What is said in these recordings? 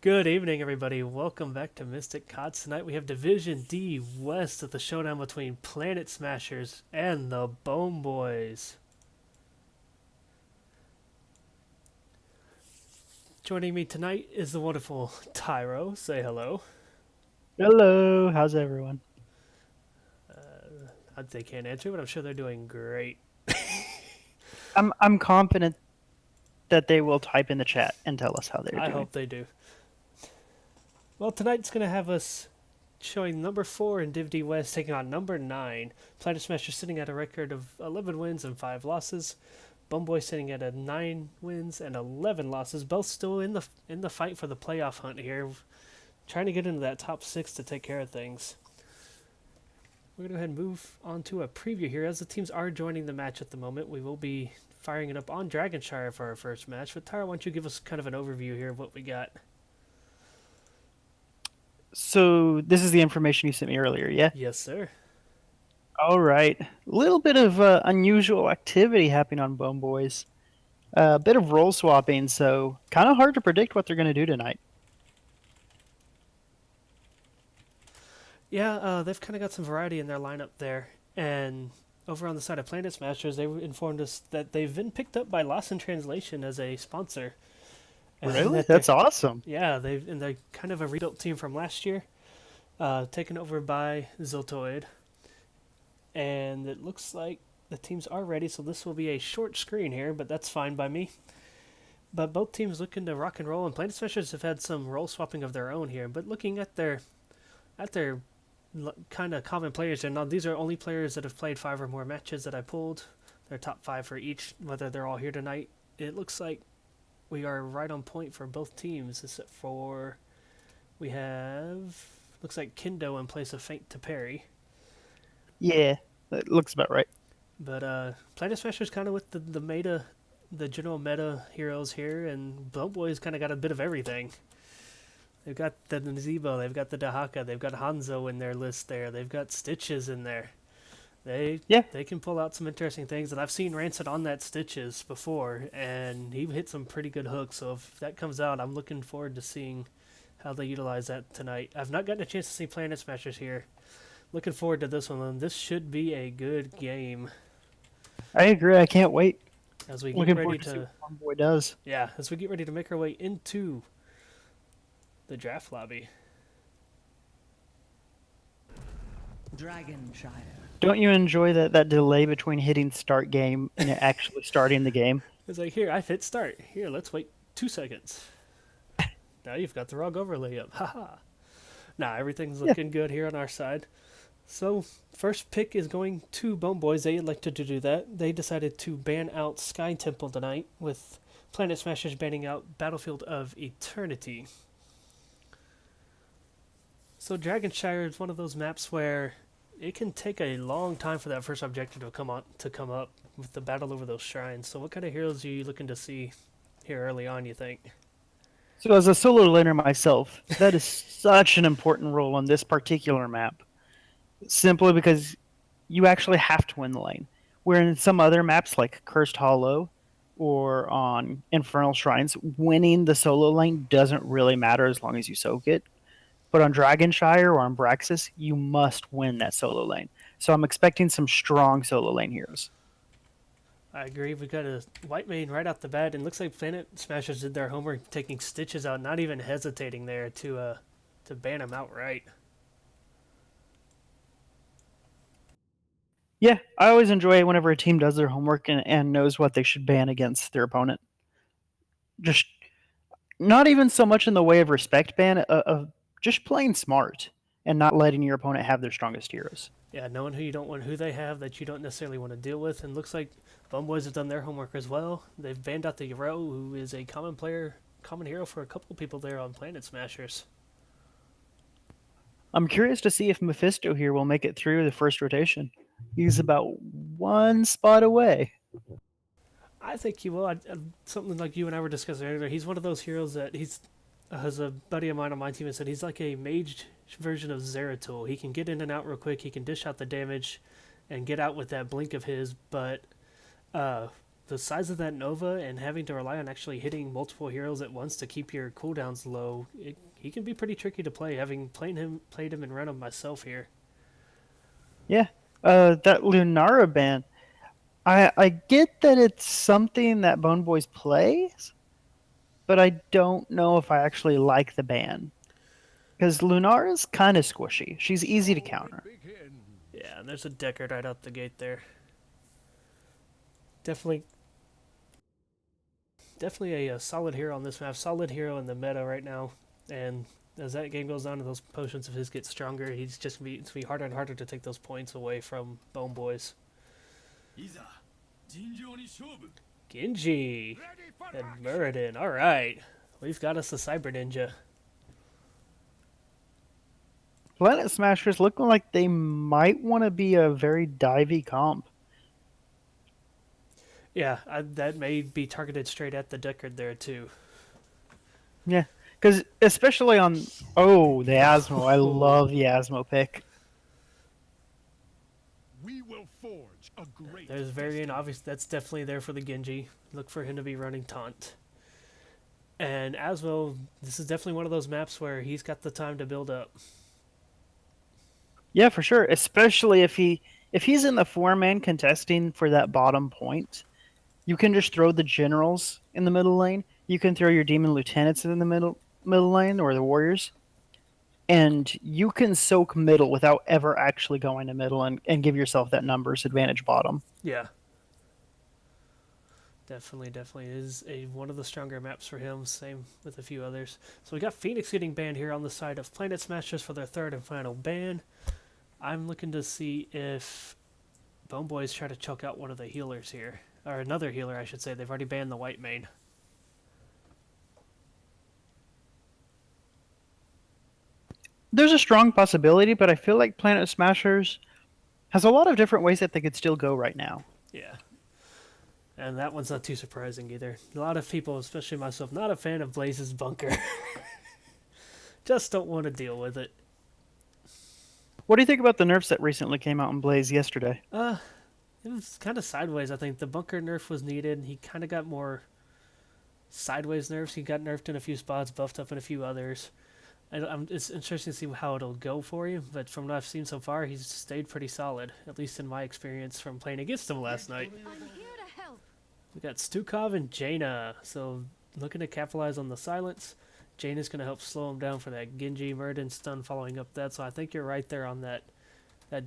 Good evening, everybody. Welcome back to Mystic Cots. Tonight we have Division D West of the showdown between Planet Smashers and the Bone Boys. Joining me tonight is the wonderful Tyro. Say hello. Hello, how's everyone? They can't answer, but I'm sure they're doing great. I'm confident that they will type in the chat and tell us how they're I doing. hope they do. Well, tonight's going to have us showing number 4 in Div D West taking on number 9. Planet Smashers sitting at a record of 11 wins and 5 losses. Bumboy sitting at a 9 wins and 11 losses, both still in the fight for the playoff hunt here, trying to get into that top 6 to take care of things. We're going to go ahead and move on to a preview here. As the teams are joining the match at the moment, we will be firing it up on Dragonshire for our first match. But Tara, why don't you give us kind of an overview here of what we got? So this is the information you sent me earlier, yeah? Yes, sir. All right. A little bit of unusual activity happening on Bone Boys. A bit of role swapping, so kind of hard to predict what they're going to do tonight. Yeah, they've kind of got some variety in their lineup there. And over on the side of Planet Smashers, they informed us that they've been picked up by Lost in Translation as a sponsor. And Really? that they're, That's awesome. yeah, they're kind of a rebuilt team from last year, taken over by Ziltoid. And it looks like the teams are ready, so this will be a short screen here, but that's fine by me. But both teams looking to rock and roll, and Planet Smashers have had some role swapping of their own here. But looking at their kind of common players, and now these are only players that have played 5 or more matches that I pulled. They're top 5 for each, whether they're all here tonight. It looks like we are right on point for both teams, except for we have looks like Kindo in place of Faint to Parry. Yeah, that looks about right. But Planet Smashers kind of with the meta, the general meta heroes here, and Bone Boys kind of got a bit of everything. They've got the Nazebo, they've got the Dahaka, they've got Hanzo in their list there, they've got Stitches in there. They Yeah, they can pull out some interesting things, and I've seen Rancid on that Stitches before, and he hit some pretty good hooks. So if that comes out, I'm looking forward to seeing how they utilize that tonight. I've not gotten a chance to see Planet Smashers here. Looking forward to this one, and this should be a good game I agree. I can't wait. as we get Looking ready forward to see to what Bone Boy does. make our way into the draft lobby. Dragonshire. Don't you enjoy that delay between hitting start game and it actually starting the game? It's like, here, I've hit start. Here, let's wait 2 seconds. Now you've got the wrong overlay up. Haha. Nah, everything's Yeah. looking good here on our side. So, first pick is going to Bone Boys. They elected to do that. They decided to ban out Sky Temple tonight, with Planet Smashers banning out Battlefield of Eternity. So, Dragonshire is one of those maps where it can take a long time for that first objective to come up with the battle over those shrines. So, what kind of heroes are you looking to see here early on, you think? So as a solo laner myself, that is such an important role on this particular map. Simply because you actually have to win the lane. Where in some other maps like Cursed Hollow or on Infernal Shrines, winning the solo lane doesn't really matter as long as you soak it. But on Dragonshire or on Braxis, you must win that solo lane. So I'm expecting some strong solo lane heroes. I agree. We got a white main right off the bat, and looks like Planet Smashers did their homework, taking Stitches out, not even hesitating there to ban him outright. Yeah, I always enjoy it whenever a team does their homework and knows what they should ban against their opponent. Just not even so much in the way of respect ban, of just playing smart and not letting your opponent have their strongest heroes. Yeah, knowing who you don't want, who they have that you don't necessarily want to deal with, and looks like Bum Boys have done their homework as well. They've banned out the Yoro, who is a common player, common hero for a couple of people there on Planet Smashers. I'm curious to see if Mephisto here will make it through the first rotation. He's about one spot away. I think he will. Something like you and I were discussing earlier. He's one of those heroes that he's as a buddy of mine on my team has said, he's like a mage version of Zeratul. He can get in and out real quick. He can dish out the damage and get out with that blink of his. But the size of that Nova and having to rely on actually hitting multiple heroes at once to keep your cooldowns low, he can be pretty tricky to play. Having played him and run him myself here. Yeah. That Lunara ban. I get that it's something that Bone Boys plays, but I don't know if I actually like the ban. Because Lunara's kind of squishy. She's easy to counter. Yeah, and there's a Deckard right out the gate there. Definitely, definitely a solid hero on this map. Solid hero in the meta right now. And as that game goes on and those potions of his get stronger, he's just it's gonna be harder and harder to take those points away from Bone Boys. Genji and Muradin. All right, we've got us a Cyber Ninja. Planet Smashers looking like they might want to be a very divey comp. Yeah, that may be targeted straight at the Deckard there too. Yeah. Because especially on the Asmo, I Oh, love the Asmo pick. We will forge a great there's Varian. Obvious, that's definitely there for the Genji. Look for him to be running taunt. And Asmo, this is definitely one of those maps where he's got the time to build up. Yeah, for sure. Especially if he's in the 4-man contesting for that bottom point, you can just throw the generals in the middle lane. You can throw your demon lieutenants in the middle lane or the warriors, and you can soak middle without ever actually going to middle and give yourself that numbers advantage bottom. Yeah, definitely is one of the stronger maps for him. Same with a few others. So we got Phoenix getting banned here on the side of Planet Smashers for their third and final ban. I'm looking to see if Bone Boys try to choke out one of the healers here, or another healer, I should say. They've already banned the white main. There's a strong possibility, but I feel like Planet Smashers has a lot of different ways that they could still go right now. Yeah. And that one's not too surprising either. A lot of people, especially myself, not a fan of Blaze's bunker. Just don't want to deal with it. What do you think about the nerfs that recently came out in Blaze yesterday? It was kind of sideways, I think. The bunker nerf was needed. He kind of got more sideways nerfs. He got nerfed in a few spots, buffed up in a few others. It's interesting to see how it'll go for you, but from what I've seen so far, he's stayed pretty solid, at least in my experience from playing against him last night. I'm here to help. We got Stukov and Jaina, so looking to capitalize on the silence. Jaina's going to help slow him down for that Genji Murden stun following up that, so I think you're right there on that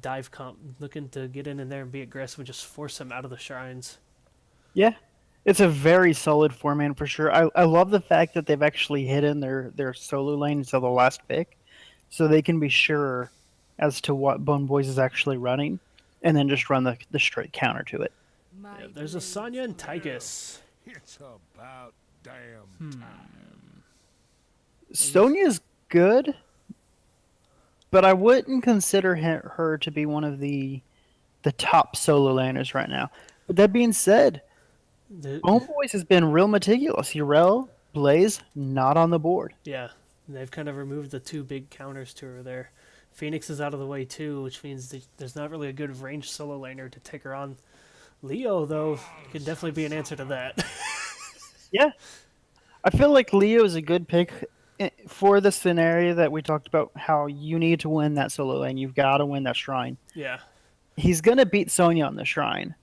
dive comp, looking to get in there and be aggressive and just force him out of the shrines. Yeah, it's a very solid 4-man for sure. I love the fact that they've actually hidden their solo lane until the last pick, so they can be sure as to what Bone Boys is actually running, and then just run the straight counter to it. Yeah, there's a Sonya and Tychus. It's about damn time. Sonya's good, but I wouldn't consider her to be one of the top solo laners right now. But that being said, The, Homeboys has been real meticulous. Urel, Blaze, not on the board. yeah, they've kind of removed the two big counters to her there. Phoenix is out of the way too, which means there's not really a good range solo laner to take her on. Leo, though, could definitely be an answer to that. Yeah. I feel like Leo is a good pick for the scenario that we talked about, how you need to win that solo lane. You've got to win that shrine. Yeah, He's going to beat Sonya on the shrine.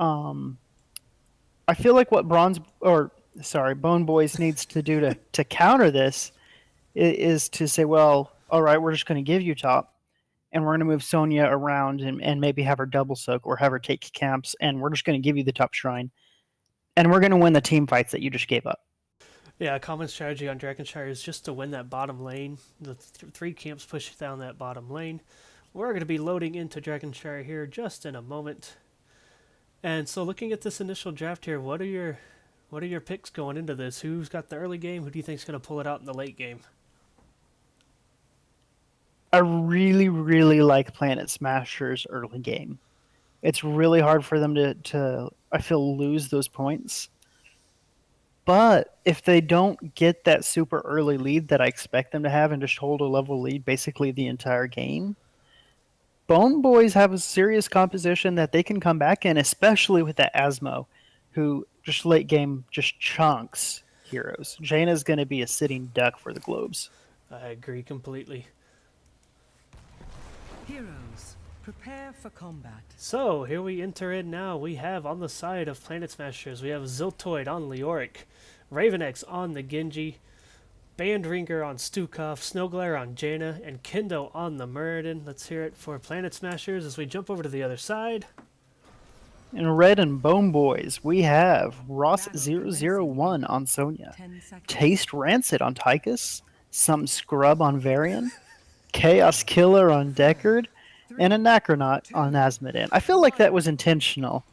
I feel like what Bone Boys needs to do to counter this is to say, well, all right, we're just going to give you top, and we're going to move Sonya around and maybe have her double soak or have her take camps, and we're just going to give you the top shrine, and we're going to win the team fights that you just gave up. yeah. A common strategy on Dragonshire is just to win that bottom lane. The three camps push down that bottom lane. We're going to be loading into Dragonshire here just in a moment. And so, looking at this initial draft here, what are your picks going into this? Who's got the early game? Who do you think is going to pull it out in the late game? I really, really like Planet Smashers early game. It's really hard for them to I feel, lose those points. But if they don't get that super early lead that I expect them to have and just hold a level lead basically the entire game, Bone Boys have a serious composition that they can come back in, especially with that Asmo, who just late game just chunks heroes. Jaina's going to be a sitting duck for the globes. I agree completely. Heroes, prepare for combat. So, here we enter in now. We have on the side of Planet Smashers, we have Ziltoid on Leoric, Ravenex on the Genji, Bandringer on Stukov, Snowglare on Jaina, and Kendo on the Muradin. Let's hear it for Planet Smashers as we jump over to the other side. In red and Bone Boys, we have Ross001 on Sonya, 10 seconds. Taste Rancid on Tychus, Some Scrub on Varian, Chaos Killer on Deckard, and a Necronaut on Asmodan. I feel like that was intentional.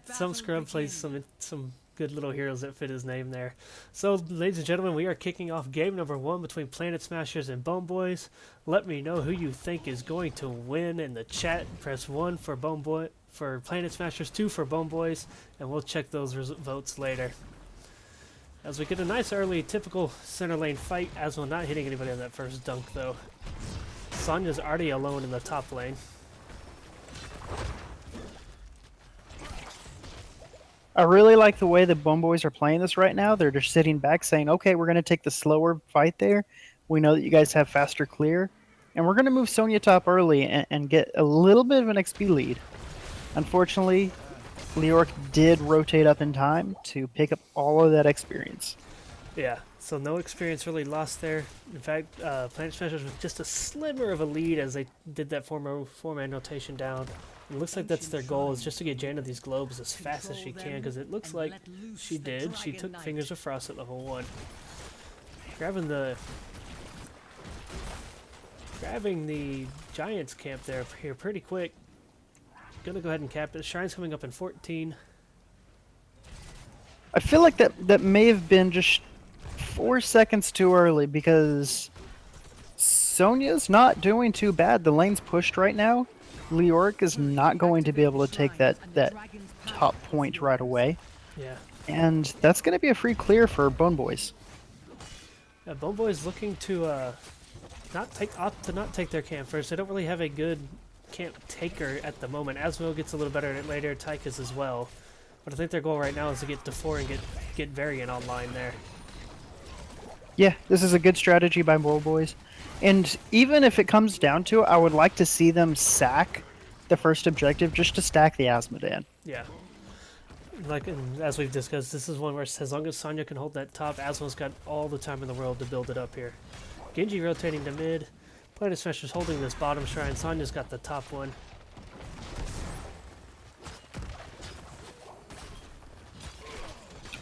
Some scrub plays some good little heroes that fit his name there. So, ladies and gentlemen, we are kicking off game number 1 between Planet Smashers and Bone Boys. Let me know who you think is going to win in the chat. Press 1 for for Planet Smashers, 2 for Bone Boys, and we'll check those votes later. As we get a nice early, typical center lane fight, Asmo not hitting anybody on that first dunk though. Sonya's already alone in the top lane. I really like the way the Bone Boys are playing this right now. They're just sitting back saying, okay, we're going to take the slower fight there. We know that you guys have faster clear. And we're going to move Sonya top early and get a little bit of an XP lead. Unfortunately, Leoric did rotate up in time to pick up all of that experience. Yeah, so no experience really lost there. In fact, Planet Smashers was just a slimmer of a lead as they did that four-man rotation down. It looks like that's their goal, is just to get Jaina these globes as fast as she can, because it looks like she did. She took Fingers of Frost at level 1. Grabbing the Giants camp there here pretty quick. Gonna go ahead and cap it. Shrine's coming up in 14. I feel like that may have been just 4 seconds too early because Sonya's not doing too bad. The lane's pushed right now. Leoric is not going to be able to take that top point right away. Yeah. And that's going to be a free clear for Bone Boys. Bone Boys looking to not take their camp first. They don't really have a good camp taker at the moment. Asmo gets a little better at it later, Tychus as well. But I think their goal right now is to get to 4 and get Varian online there. Yeah, this is a good strategy by Bone Boys. And even if it comes down to it, I would like to see them sack the first objective just to stack the Asmodan. Yeah. Like, as we've discussed, this is one where as long as Sonya can hold that top, Asmo's got all the time in the world to build it up here. Genji rotating to mid. Planet Smasher's holding this bottom shrine. Sonya's got the top one.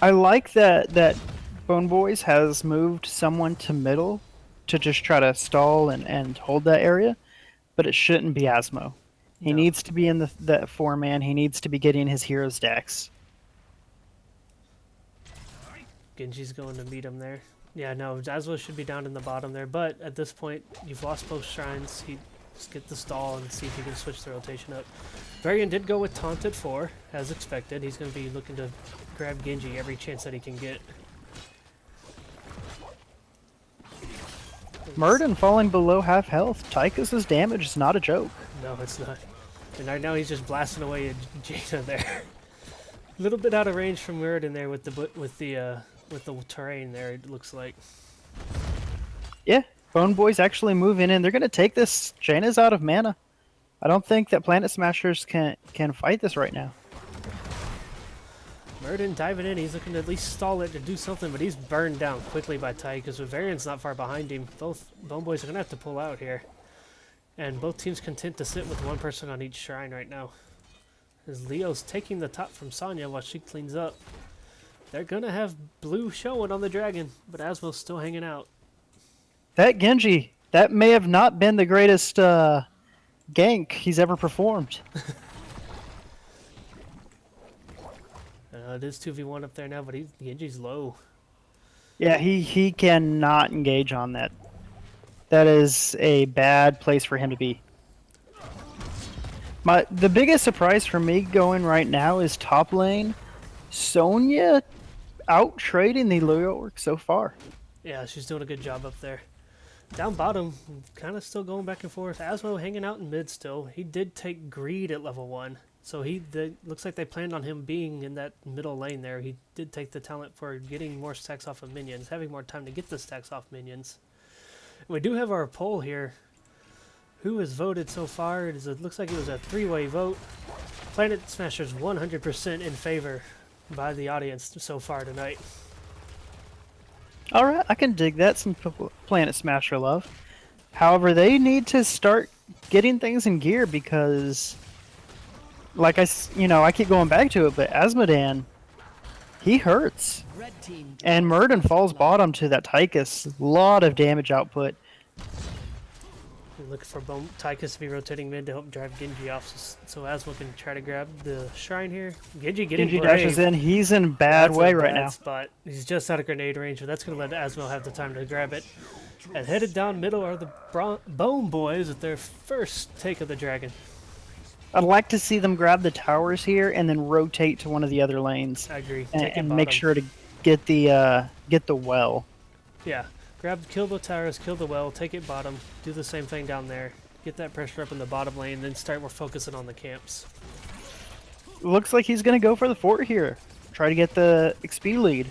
I like that Bone Boys has moved someone to middle to just try to stall and hold that area, but it shouldn't be Asmo. He needs to be in that 4-man. He needs to be getting his hero stacks. Genji's going to meet him there. Yeah, no, Asmo should be down in the bottom there, but at this point, you've lost both shrines. Just get the stall and see if he can switch the rotation up. Varian did go with Taunted 4, as expected. He's going to be looking to grab Genji every chance that he can get. Muradin falling below half health. Tychus' damage is not a joke. No, it's not. And right now he's just blasting away at Jaina there. A little bit out of range from Muradin there with the terrain there, it looks like. Yeah, Bone Boys actually moving in. They're going to take this. Jaina's out of mana. I don't think that Planet Smashers can fight this right now. Muradin diving in. He's looking to at least stall it to do something, but he's burned down quickly by Tychus. With Varian's not far behind him. Both Bone Boys are going to have to pull out here. And both teams content to sit with one person on each shrine right now. As Leo's taking the top from Sonya while she cleans up. They're going to have blue showing on the dragon, but Asmo's still hanging out. That Genji, that may have not been the greatest gank he's ever performed. It is 2v1 up there now, but Genji's low. Yeah, he cannot engage on that. That is a bad place for him to be. The biggest surprise for me going right now is top lane. Sonya out trading the Leoric so far. Yeah, she's doing a good job up there. Down bottom, kind of still going back and forth. Asmo hanging out in mid still. He did take Greed at level 1. So looks like they planned on him being in that middle lane there. He did take the talent for getting more stacks off of minions, having more time to get the stacks off minions. We do have our poll here. Who has voted so far? It looks like it was a three-way vote. Planet Smashers 100% in favor by the audience so far tonight. All right, I can dig that. Some Planet Smasher love. However, they need to start getting things in gear because, like I keep going back to it, but Asmodan, he hurts. Red team And Murden falls bottom to that Tychus. Lot of damage output. Look for Tychus to be rotating mid to help drive Genji off, so Asmo can try to grab the shrine here. Genji getting Genji brave. dashes in. He's in bad That's way a right bad now. spot. He's just out of grenade range, but that's going to let Asmo have the time to grab it. And headed down middle are the Bone Boys with their first take of the dragon. I'd like to see them grab the towers here and then rotate to one of the other lanes. I agree. And make sure to get the well. Yeah. Kill the towers, kill the well, take it bottom, do the same thing down there. Get that pressure up in the bottom lane, then start focusing on the camps. Looks like he's going to go for the fort here. Try to get the XP lead.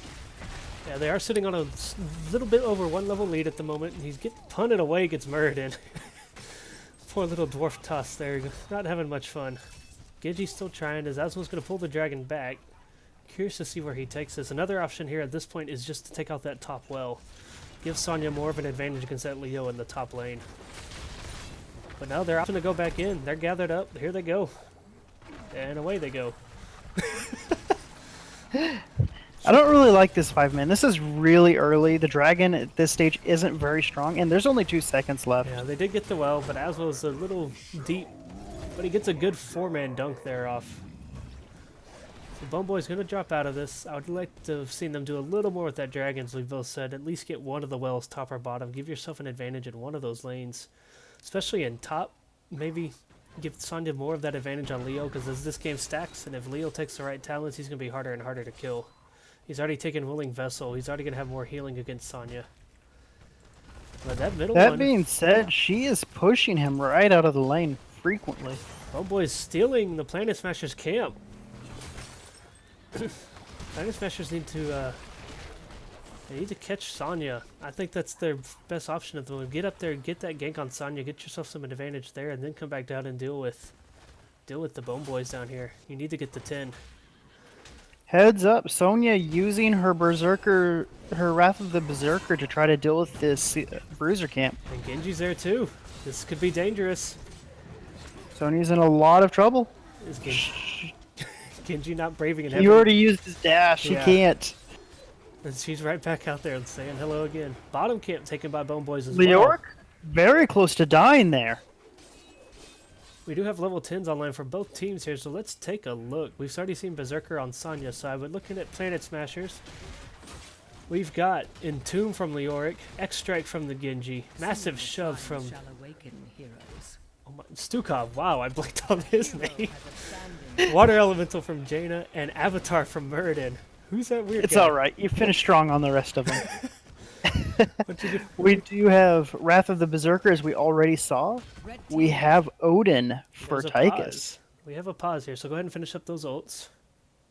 Yeah, they are sitting on a little bit over one level lead at the moment, and he's getting punted away, gets murdered in. Poor little dwarf Tuss there, not having much fun. Genji's still trying, as Asmo's going to pull the dragon back. Curious to see where he takes this. Another option here at this point is just to take out that top well. Give Sonya more of an advantage against that Leo in the top lane. But now they're opting to go back in. They're gathered up. Here they go. And away they go. I don't really like this 5-man. This is really early. The dragon at this stage isn't very strong, and there's only 2 seconds left. Yeah, they did get the well, but Asmo's a little deep. But he gets a good 4-man dunk there off. So Bone Boy's going to drop out of this. I would like to have seen them do a little more with that dragon, as we both said. At least get one of the wells, top or bottom. Give yourself an advantage in one of those lanes. Especially in top. Maybe give Sonya more of that advantage on Leo, because as this game stacks, and if Leo takes the right talents, he's going to be harder and harder to kill. He's already taken Willing Vessel. He's already going to have more healing against Sonya. But that middle one... That being said, she is pushing him right out of the lane frequently. Bone Boy's stealing the Planet Smashers camp. Planet Smashers need to catch Sonya. I think that's their best option at the moment. Get up there, get that gank on Sonya, get yourself some advantage there, and then come back down and deal with the Bone Boys down here. You need to get the 10. Heads up, Sonya using her Berserker, her Wrath of the Berserker to try to deal with this Bruiser camp. And Genji's there too. This could be dangerous. Sonya's in a lot of trouble. Is Genji not braving and He already used his dash. Yeah. He can't. And she's right back out there and saying hello again. Bottom camp taken by Bone Boys as Leoric, well. very close to dying there. We do have level 10s online for both teams here, so let's take a look. We've already seen Berserker on Sonya's side, but looking at Planet Smashers, we've got Entomb from Leoric, X-Strike from the Genji, Massive Shove from shall awaken heroes. Stukov. Wow, I blanked on his name. Water Elemental from Jaina, and Avatar from Muradin. Who's that weird It's guy? all right. You finished strong on the rest of them. What'd you do? We do have Wrath of the Berserker, as we already saw. We have Odin for There's a Tychus. pause. We have a pause here, so go ahead and finish up those ults.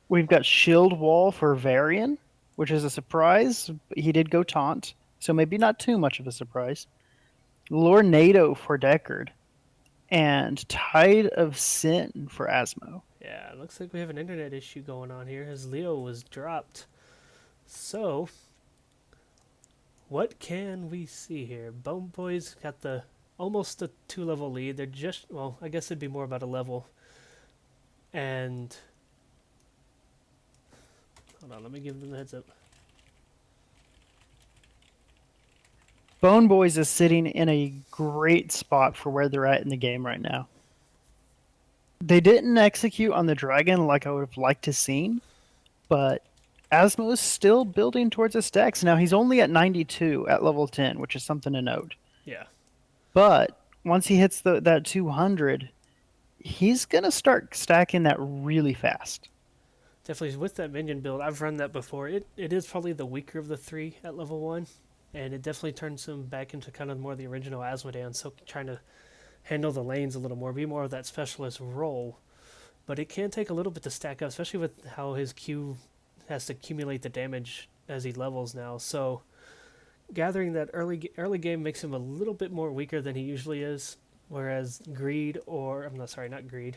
We've got Shield Wall for Varian, which is a surprise. He did go taunt, so maybe not too much of a surprise. Lornado for Deckard. And Tide of Sin for Asmo. Yeah, it looks like we have an internet issue going on here as Leo was dropped. So, what can we see here? Bone Boys got almost a 2-level lead. They're just, well, I guess it'd be more about a level. And, hold on, let me give them the heads up. Bone Boys is sitting in a great spot for where they're at in the game right now. They didn't execute on the dragon like I would have liked to seen, but Asmo is still building towards his stacks. Now he's only at 92 at level 10, which is something to note. Yeah. But once he hits that 200, he's going to start stacking that really fast. Definitely with that minion build, I've run that before. It is probably the weaker of the 3 at level 1. And it definitely turns him back into kind of more the original Asmodan, so trying to handle the lanes a little more, be more of that specialist role. but it can take a little bit to stack up, especially with how his Q has to accumulate the damage as he levels now. So gathering that early game makes him a little bit more weaker than he usually is. Whereas greed, or I'm not sorry, not greed,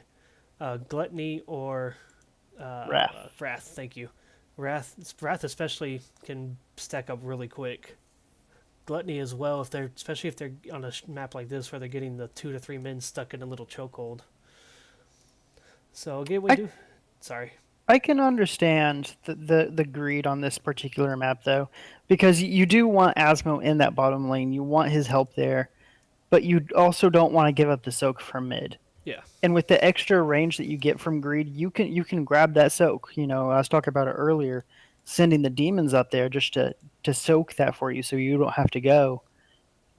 gluttony or Wrath. wrath. Thank you. Wrath especially can stack up really quick. Gluttony as well, if they're especially if they're on a map like this where they're getting the 2 to 3 men stuck in a little chokehold. So again, we I do. Sorry. I can understand the greed on this particular map though, because you do want Asmo in that bottom lane. You want his help there, but you also don't want to give up the soak from mid. Yeah. And with the extra range that you get from greed, you can grab that soak. You know, I was talking about it earlier, sending the demons up there just to soak that for you, so you don't have to go.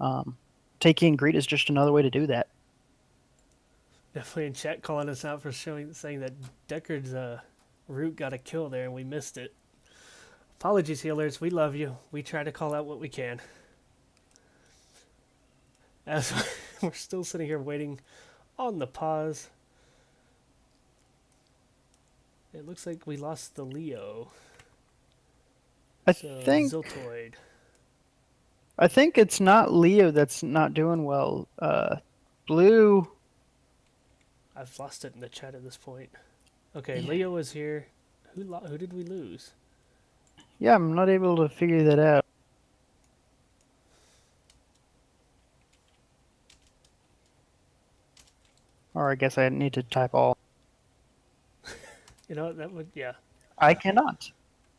Um, Taking greed is just another way to do that. Definitely in chat calling us out for saying that Deckard's root got a kill there and we missed it. Apologies, healers. We love you. We try to call out what we can. As we're still sitting here waiting on the pause. It looks like we lost the Leo. I So think Ziltoid. I think it's not Leo that's not doing well. Blue. I've lost it in the chat at this point. Okay, Yeah. Leo is here. Who did we lose? Yeah, I'm not able to figure that out. Or I guess I need to type all. You know, that would, yeah. I cannot.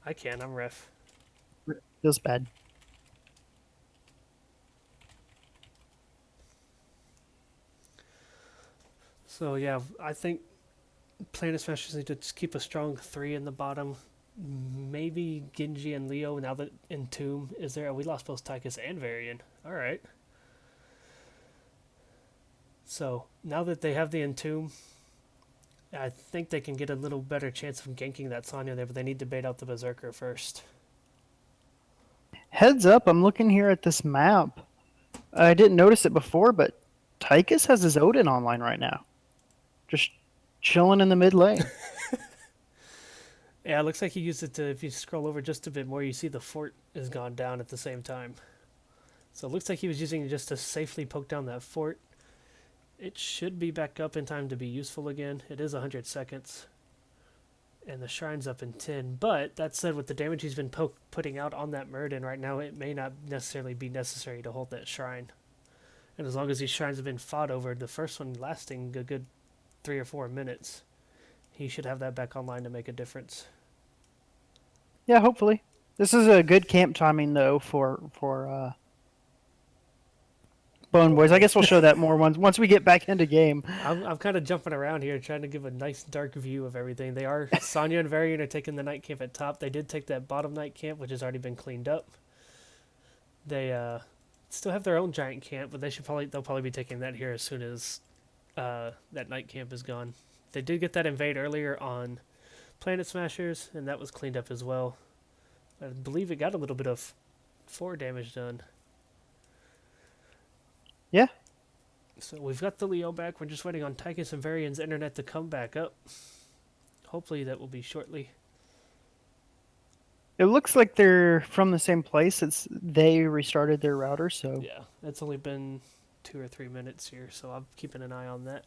I can, I'm ref. Feels bad. So yeah, I think Planet Smashers need to just keep a strong 3 in the bottom. Maybe Genji and Leo now that Entomb is there. We lost both Tychus and Varian. Alright. So now that they have the Entomb, I think they can get a little better chance of ganking that Sonya there, but they need to bait out the Berserker first. Heads up, I'm looking here at this map. I didn't notice it before, but Tychus has his Odin online right now. Just chilling in the mid lane. Yeah, it looks like he used it to, if you scroll over just a bit more, you see the fort has gone down at the same time. So it looks like he was using it just to safely poke down that fort. It should be back up in time to be useful again. It is 100 seconds. And the shrine's up in 10. But, that said, with the damage he's been putting out on that Murden right now, it may not necessarily be necessary to hold that shrine. And as long as these shrines have been fought over, the first one lasting a good 3 or 4 minutes, he should have that back online to make a difference. Yeah, hopefully. This is a good camp timing though for Bone Boys. I guess we'll show that more once we get back into game. I'm kind of jumping around here trying to give a nice dark view of everything. They are Sonya and Varian are taking the night camp at top. They did take that bottom night camp, which has already been cleaned up. They still have their own giant camp, but they'll probably be taking that here as soon as that night camp is gone. They did get that invade earlier on Planet Smashers, and that was cleaned up as well. I believe it got a little bit of 4 damage done. Yeah. So we've got the Leo back. We're just waiting on Tychus and Varian's internet to come back up. Hopefully that will be shortly. It looks like they're from the same place. They restarted their router, so Yeah, it's only been 2 or 3 minutes here, so I'm keeping an eye on that.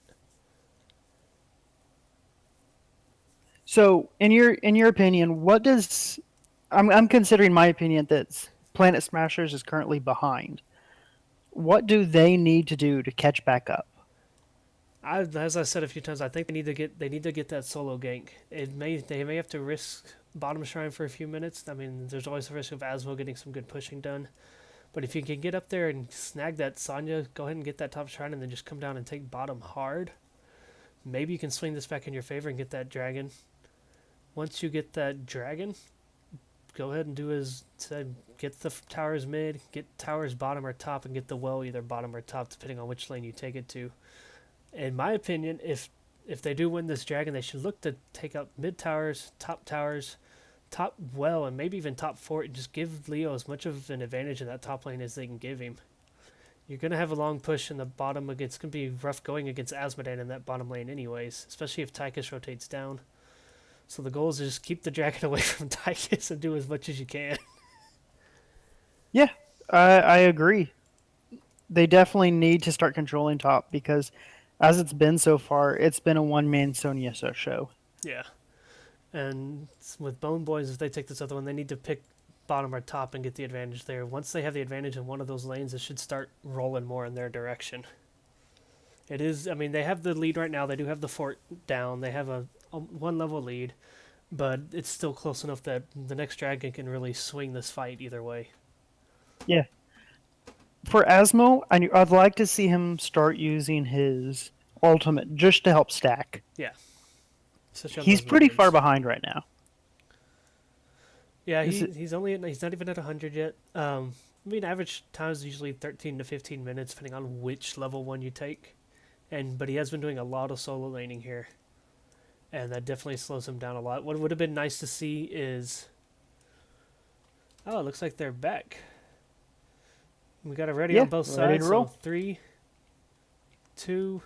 So, in your opinion, what does I'm considering my opinion that Planet Smashers is currently behind. What do they need to do to catch back up? As I said a few times, I think they need to get that solo gank. They may have to risk bottom shrine for a few minutes. I mean, there's always the risk of Asmo getting some good pushing done. But if you can get up there and snag that Sonya, go ahead and get that top shrine and then just come down and take bottom hard. Maybe you can swing this back in your favor and get that dragon. Once you get that dragon, go ahead and do as said, get the towers mid, get towers bottom or top, and get the well either bottom or top, depending on which lane you take it to. In my opinion, if they do win this dragon, they should look to take out mid towers, top well, and maybe even top fort, and just give Leo as much of an advantage in that top lane as they can give him. You're going to have a long push in the bottom. It's going to be rough going against Asmodan in that bottom lane anyways, especially if Tychus rotates down. So the goal is to just keep the dragon away from Tychus and do as much as you can. Yeah, I agree. They definitely need to start controlling top because, as it's been so far, it's been a one-man Sonya show. Yeah. And with Bone Boys, if they take this other one, they need to pick bottom or top and get the advantage there. Once they have the advantage in one of those lanes, it should start rolling more in their direction. It is, I mean, they have the lead right now. They do have the fort down. They have a one level lead, but it's still close enough that the next dragon can really swing this fight either way. Yeah. For Asmo, I'd like to see him start using his ultimate just to help stack. Yeah. He's pretty far behind right now. Yeah, he's not even at 100 yet. I mean, average time is usually 13 to 15 minutes, depending on which level one you take. But he has been doing a lot of solo laning here, and that definitely slows him down a lot. What would have been nice to see is, oh, it looks like they're back. We got it ready on both ready sides. to roll. So 3, 2,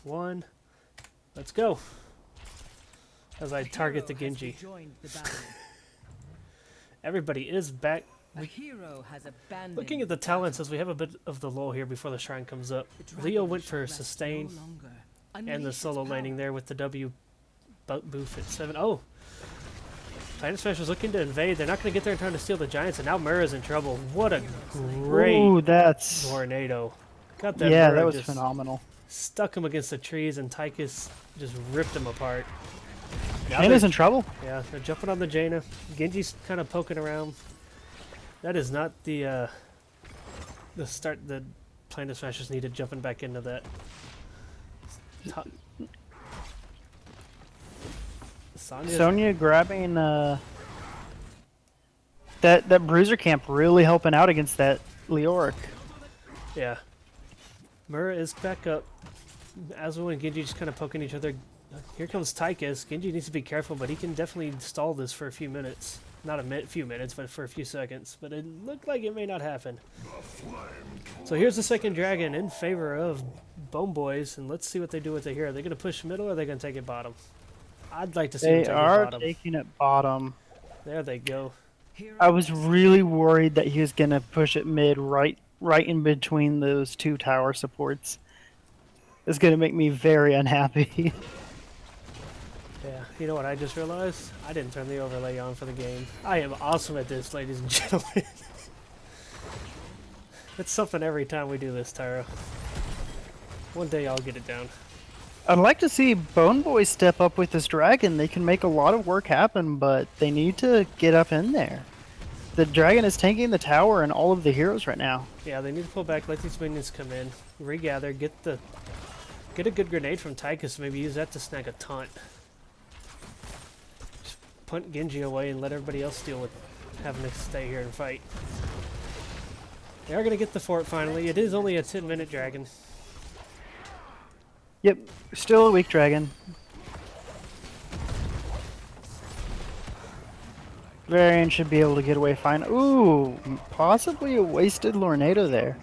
1, let's go. As I target the Genji. Everybody is back. Looking at the talents, as we have a bit of the lull here before the shrine comes up. Leo went for sustain and the solo laning there with the W boof at 7. Oh! Planet Smash was looking to invade. They're not going to get there in time to steal the Giants, and now Mura's in trouble. What a great tornado. Got that yeah, Mura that was just phenomenal. stuck him against the trees, and Tychus just ripped him apart. Jaina's in trouble. Yeah, they're jumping on the Jaina. Genji's kind of poking around. That is not the start that Planet Smashers needed, jumping back into that. Sonya grabbing that bruiser camp, really helping out against that Leoric. Yeah. Mura is back up. Azuo and Genji just kind of poking each other. Here comes Tychus. Genji needs to be careful, but he can definitely stall this for a few minutes. Not a few minutes, but for a few seconds. But it looked like it may not happen. So here's the second dragon in favor of Bone Boys, and let's see what they do with it here. Are they going to push middle, or are they going to take it bottom? I'd like to see them take it bottom. They are taking it bottom. There they go. I was really worried that he was going to push it mid, right in between those two tower supports. It's going to make me very unhappy. Yeah, you know what I just realized? I didn't turn the overlay on for the game. I am awesome at this, ladies and gentlemen. It's something every time we do this, Tyra. One day I'll get it down. I'd like to see Bone Boys step up with this dragon. They can make a lot of work happen, but they need to get up in there. The dragon is tanking the tower and all of the heroes right now. Yeah, they need to pull back, let these minions come in, regather, get a good grenade from Tychus, maybe use that to snag a taunt. Just punt Genji away and let everybody else deal with having to stay here and fight. They are going to get the fort finally. It is only a 10-minute dragon. Yep, still a weak dragon. Varian should be able to get away fine. Ooh, possibly a wasted Lornado there.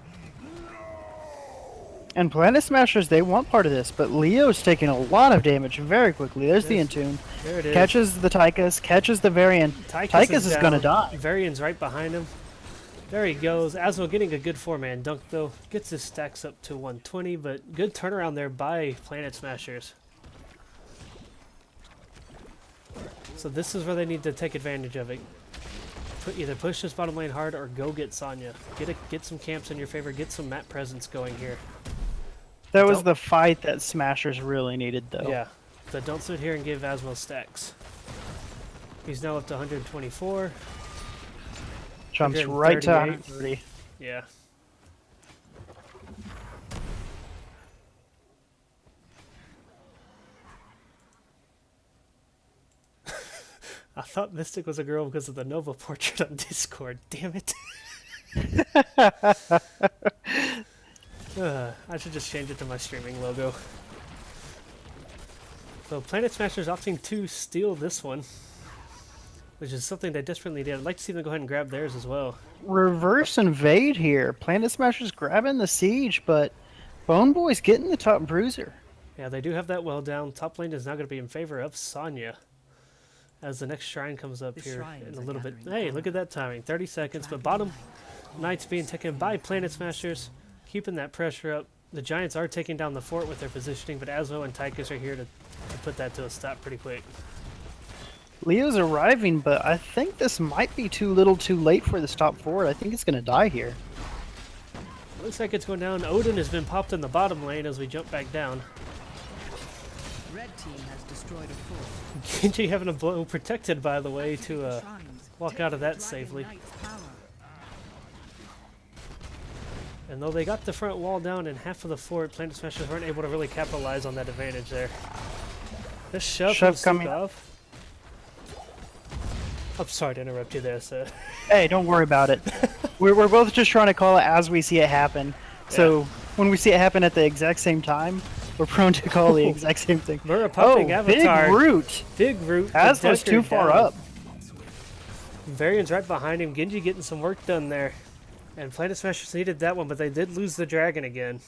And Planet Smashers, they want part of this, but Leo's taking a lot of damage very quickly. There's the Intune. There it is. Catches the Tychus, catches the Varian. Tychus is going to die. Varian's right behind him. There he goes. Azuo getting a good 4-man dunk, though. Gets his stacks up to 120, but good turnaround there by Planet Smashers. So this is where they need to take advantage of it. Either push this bottom lane hard or go get Sonya. Get some camps in your favor. Get some map presence going here. That was the fight that Smashers really needed, though. Yeah. So don't sit here and give Azuo stacks. He's now up to 124. Jumps right to 130. Yeah. I thought Mystic was a girl because of the Nova portrait on Discord. Damn it. I should just change it to my streaming logo. So Planet Smashers opting to steal this one. which is something they desperately need. I'd like to see them go ahead and grab theirs as well. Reverse invade here. Planet Smashers grabbing the siege, but Bone Boy's getting the top bruiser. Yeah, they do have that well down. Top lane is now going to be in favor of Sonya. As the next shrine comes up The here in shrines a are little bit. gathering Hey, power. look at that timing. 30 seconds, but bottom Knights being taken by Planet Smashers, keeping that pressure up. The Giants are taking down the fort with their positioning, but Asmo and Tychus are here to put that to a stop pretty quick. Leo's arriving, but I think this might be too little too late for the stop forward. I think it's going to die here. Looks like it's going down. Odin has been popped in the bottom lane as we jump back down. Red team has destroyed a fort. Genji having a blow protected, by the way, to Shrines walk take out of the that Dragon safely. Knight's power. And though they got the front wall down and half of the fort, Planet Smashers weren't able to really capitalize on that advantage there. This shove Shove from coming. Sukov. I'm sorry to interrupt you there, sir. Hey, don't worry about it. We're both just trying to call it as we see it happen. So when we see it happen at the exact same time, we're prone to call the exact same thing. We're a pumping avatar. Big root. Big root. As but was too Deckard far down. up. Varian's right behind him. Genji getting some work done there. And Planet Smashers needed that one, but they did lose the dragon again.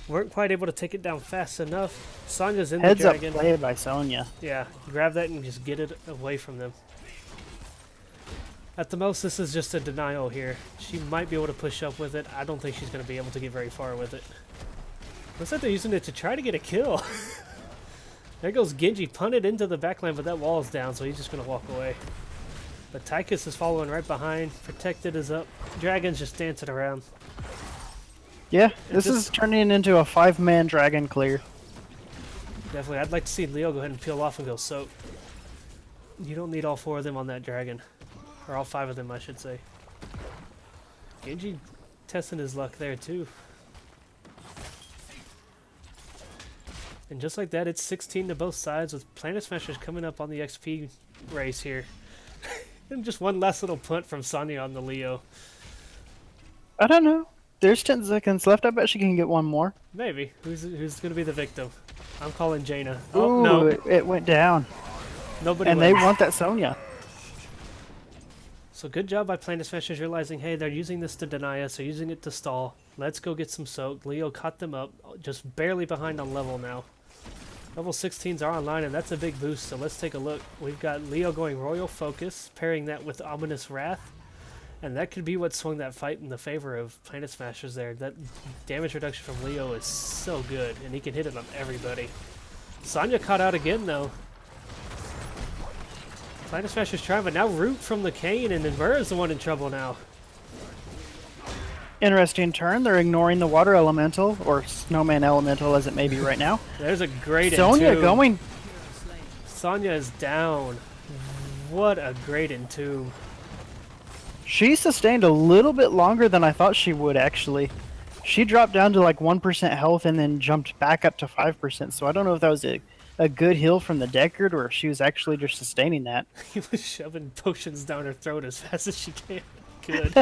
Weren't quite able to take it down fast enough. Sonya's in Heads the up dragon. play by Sonya. Yeah, grab that and just get it away from them. At the most, this is just a denial here. She might be able to push up with it. I don't think she's going to be able to get very far with it. Looks like they're using it to try to get a kill. There goes Genji, punted into the backline, but that wall is down, so he's just going to walk away. But Tychus is following right behind. Protected is up. Dragon's just dancing around. Yeah, this just- is turning into a 5-man dragon clear. Definitely. I'd like to see Leo go ahead and peel off and go soak. You don't need all 4 of them on that dragon. Or all 5 of them, I should say. Genji testing his luck there, too. And just like that, it's 16 to both sides, with Planet Smashers coming up on the XP race here. And just one last little punt from Sonya on the Leo. I don't know. There's 10 seconds left. I bet she can get one more. Maybe. Who's going to be the victim? I'm calling Jaina. Oh, Ooh, no. it went down. Nobody And they wins. want that Sonya. So good job by Planet Smashers realizing, hey, they're using this to deny us, they're using it to stall. Let's go get some soak. Leo caught them up, just barely behind on level now. Level 16s are online, and that's a big boost, so let's take a look. We've got Leo going Royal Focus, pairing that with Ominous Wrath, and that could be what swung that fight in the favor of Planet Smashers there. That damage reduction from Leo is so good, and he can hit it on everybody. Sonya caught out again, though. Planet Smashers trying, but now Root from the Cane, and then Mura's the one in trouble now. Interesting turn. They're ignoring the water elemental, or snowman elemental as it may be right now. There's a great Sonya entomb. going. Sonya is down. What a great entomb. She sustained a little bit longer than I thought she would, actually. She dropped down to like 1% health and then jumped back up to 5%, so I don't know if that was a good heal from the Deckard or if she was actually just sustaining that. He was shoving potions down her throat as fast as she can. Good.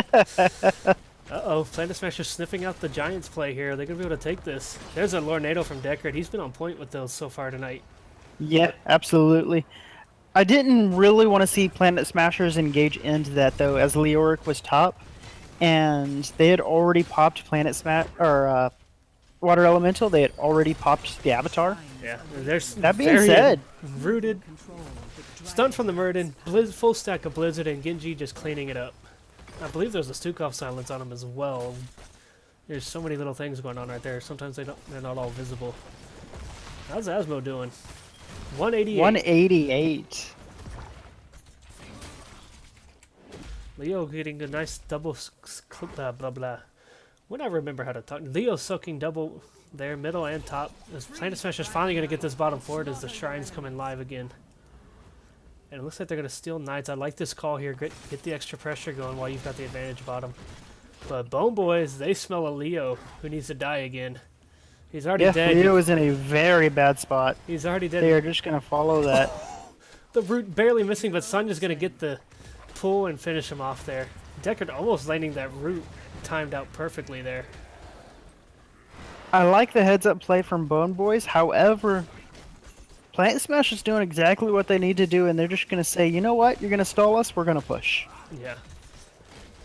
Uh-oh, Planet Smasher's sniffing out the Giants play here. Are they going to be able to take this? There's a Lornado from Deckard. He's been on point with those so far tonight. Yeah, absolutely. I didn't really want to see Planet Smashers engage into that, though, as Leoric was top, and they had already popped Water Elemental. They had already popped the Avatar. Yeah, there's That being Varian said, rooted, Control the dragon. stunned from the Murden, full stack of Blizzard, and Genji just cleaning it up. I believe there's a Stukov silence on him as well. There's so many little things going on right there. Sometimes they're not all visible. How's Asmo doing? 188. 188. Leo getting a nice double blah blah blah. When I remember how to talk, Leo soaking double there, middle and top. As Planet Smasher's finally going to get this bottom forward as the shrines come in live again. And it looks like they're going to steal Knights. I like this call here. Get the extra pressure going while you've got the advantage bottom. But Bone Boys, they smell a Leo who needs to die again. He's already Yeah, dead. Leo is in a very bad spot. He's already dead. They are just going to follow that. The root barely missing, but Sonya's going to get the pull and finish him off there. Deckard almost landing that root timed out perfectly there. I like the heads-up play from Bone Boys. However, Plant Smash is doing exactly what they need to do, and they're just going to say, you know what? You're going to stall us. We're going to push. Yeah.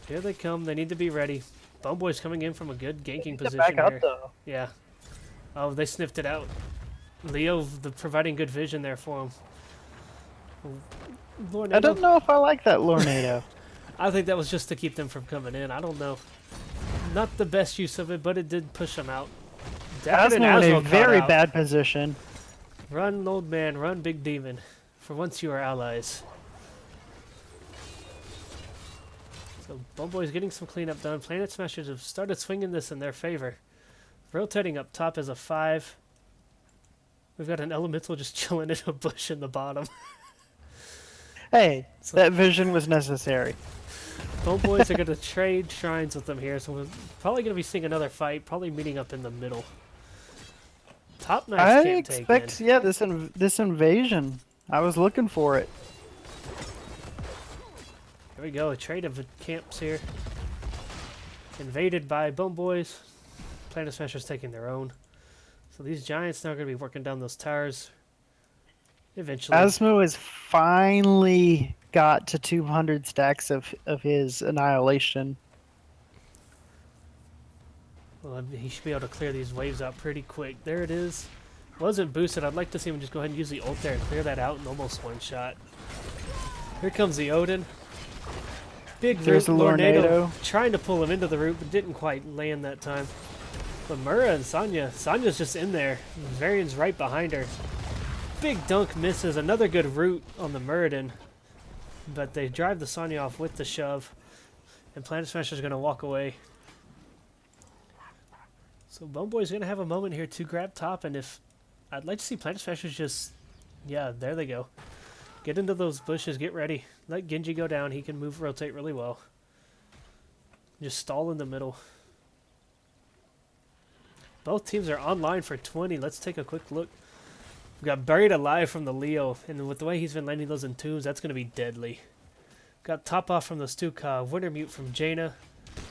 Here they come. They need to be ready. Boneboy's coming in from a good ganking To position back up, here. though. Yeah. Oh, they sniffed it out. Leo providing good vision there for him. I don't know if I like that Lornado. I think that was just to keep them from coming in. I don't know. Not the best use of it, but it did push them out. Deckard and Asmo in Asmo a caught very out. bad position. Run, old man. Run, big demon. For once you are allies. So Boneboy's getting some cleanup done. Planet Smashers have started swinging this in their favor. Rotating up top as a 5. We've got an elemental just chilling in a bush in the bottom. Hey, So- that vision was necessary. Boneboys are going to trade shrines with them here, so we're probably going to be seeing another fight, probably meeting up in the middle. Top Knights I can't take expect, in. yeah, this invasion. I was looking for it. Here we go, a trade of camps here. Invaded by Boneboys. Planet Smashers taking their own. So these giants now are going to be working down those towers. Eventually. Asmo has finally got to 200 stacks of his annihilation. Well, he should be able to clear these waves out pretty quick. There it is. Wasn't boosted. I'd like to see him just go ahead and use the ult there and clear that out in almost one shot. Here comes the Odin. Big There's root a Lornado. trying to pull him into the root, but didn't quite land that time. But Mura and Sonya's just in there. Varian's right behind her. Big dunk misses. Another good root on the Muradin. But they drive the Sonya off with the shove. And Planet Smasher's going to walk away. So Boneboy's going to have a moment here to grab top. And if I'd like to see Planet Smashers just... Yeah, there they go. Get into those bushes. Get ready. Let Genji go down. He can rotate really well. Just stall in the middle. Both teams are online for 20. Let's take a quick look. We got Buried Alive from the Leo, and with the way he's been landing those entombs, that's going to be deadly. Got Top Off from the Stuka, Wintermute from Jaina,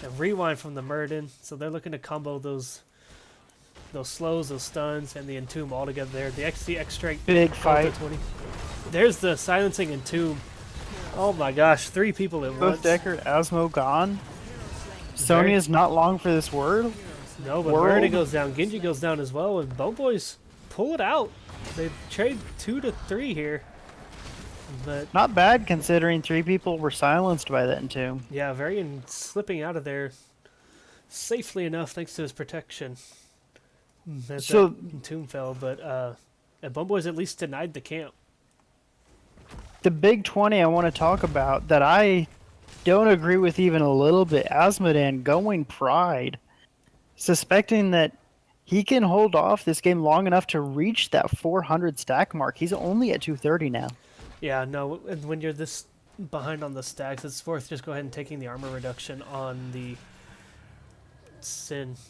and Rewind from the Muradin. So they're looking to combo those slows, those stuns, and the entomb all together there. The XC X-Strike. Big fight. 20. There's the silencing entomb. Oh my gosh, 3 people at once. Both Deckard, Asmo gone. Sonya's not long for this word. No, but World. Muradin goes down, Genji goes down as well, and Boneboys pull it out. They trade 2 to 3 here. But Not bad considering 3 people were silenced by that entomb. yeah, Varian slipping out of there safely enough thanks to his protection. As So- that tomb fell, but Boneboys at least denied the camp. The big 20 I want to talk about that I don't agree with even a little bit, Asmodan going Pride, suspecting that he can hold off this game long enough to reach that 400 stack mark. He's only at 230 now. Yeah, no, and when you're this behind on the stacks, it's worth just go ahead and taking the armor reduction on the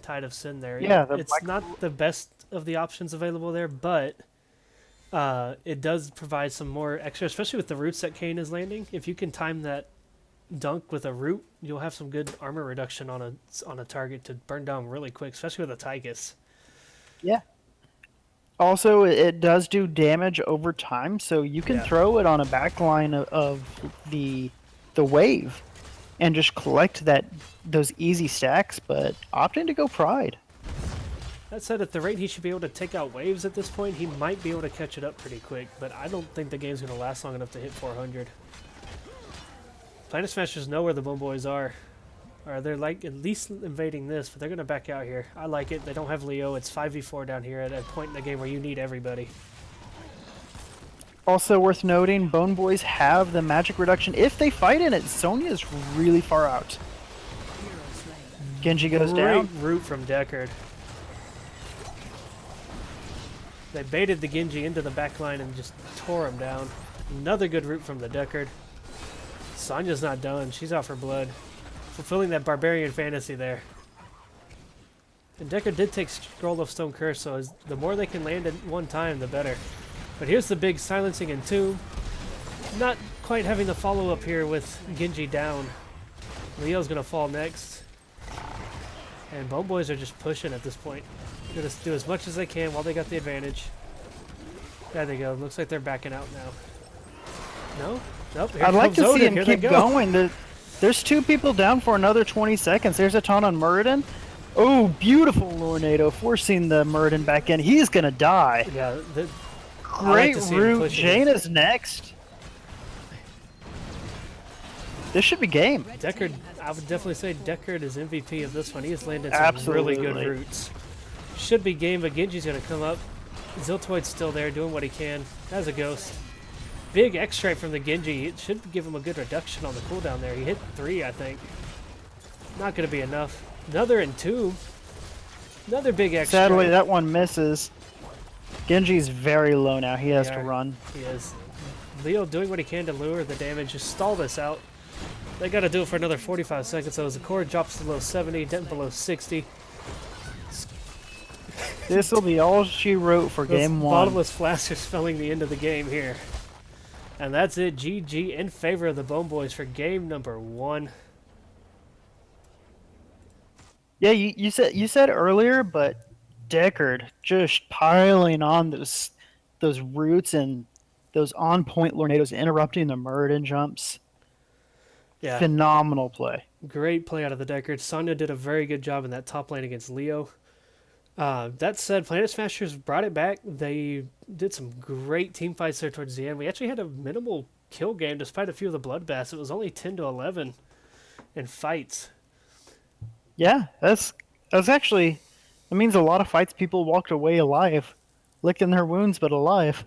Tide of Sin there. Yeah, the it's black- not the best of the options available there, but it does provide some more extra, especially with the roots that Kane is landing. If you can time that dunk with a root, you'll have some good armor reduction on a target to burn down really quick, especially with a Tychus. Yeah. Also, it does do damage over time, so you can Yeah. throw it on a backline of the wave and just collect those easy stacks, but opting to go Pride. That said, at the rate he should be able to take out waves at this point, he might be able to catch it up pretty quick, but I don't think the game's going to last long enough to hit 400. Planet Smashers know where the Boneboys are. Or they're like at least invading this, but they're going to back out here. I like it. They don't have Leo. It's 5v4 down here at a point in the game where you need everybody. Also worth noting, Bone Boys have the magic reduction. If they fight in it, Sonya's really far out. Genji goes Great down. root from Deckard. They baited the Genji into the back line and just tore him down. Another good root from the Deckard. Sonya's not done. She's out for blood. Fulfilling that barbarian fantasy there. And Deckard did take Scroll of Stone Curse, so the more they can land at one time, the better. But here's the big silencing entomb. Not quite having the follow-up here with Genji down. Leo's going to fall next. And Bone Boys are just pushing at this point. Gonna do as much as they can while they got the advantage. There they go. Looks like they're backing out now. No? Nope. Here I'd like comes to see Odin. him Here they keep go. going. There's 2 people down for another 20 seconds. There's a ton on Muradin. Oh, beautiful Lornado forcing the Muradin back in. He's gonna die. Yeah, I like Great to see him route. pushing. Jaina's next. This should be game. Deckard, I would definitely say Deckard is MVP of this one. He has landed some really good Absolutely. routes. Should be game, but Genji's going to come up. Ziltoid's still there doing what he can as a ghost. Big X-Stripe from the Genji. It should give him a good reduction on the cooldown there. He hit 3, I think. Not going to be enough. Another Entomb. Another big X-Stripe. Sadly, that one misses. Genji's very low now. He has to Yeah, run. He is. Leo doing what he can to lure the damage. Just stall this out. They got to do it for another 45 seconds. So as the core drops to below 70, then below 60. This will be all she wrote for Those game 1. bottomless flasks are spelling the end of the game here. And that's it. GG in favor of the Bone Boys for game number 1. Yeah, you said earlier, but Deckard just piling on those roots and those on point Lornados interrupting the Muradin jumps. Yeah, Phenomenal play. great play out of the Deckard. Sonya did a very good job in that top lane against Leo. That said, Planet Smashers brought it back. They did some great team fights there towards the end. We actually had a minimal kill game despite a few of the bloodbaths. It was only 10-11 in fights. Yeah, that's actually that means a lot of fights people walked away alive, licking their wounds but alive.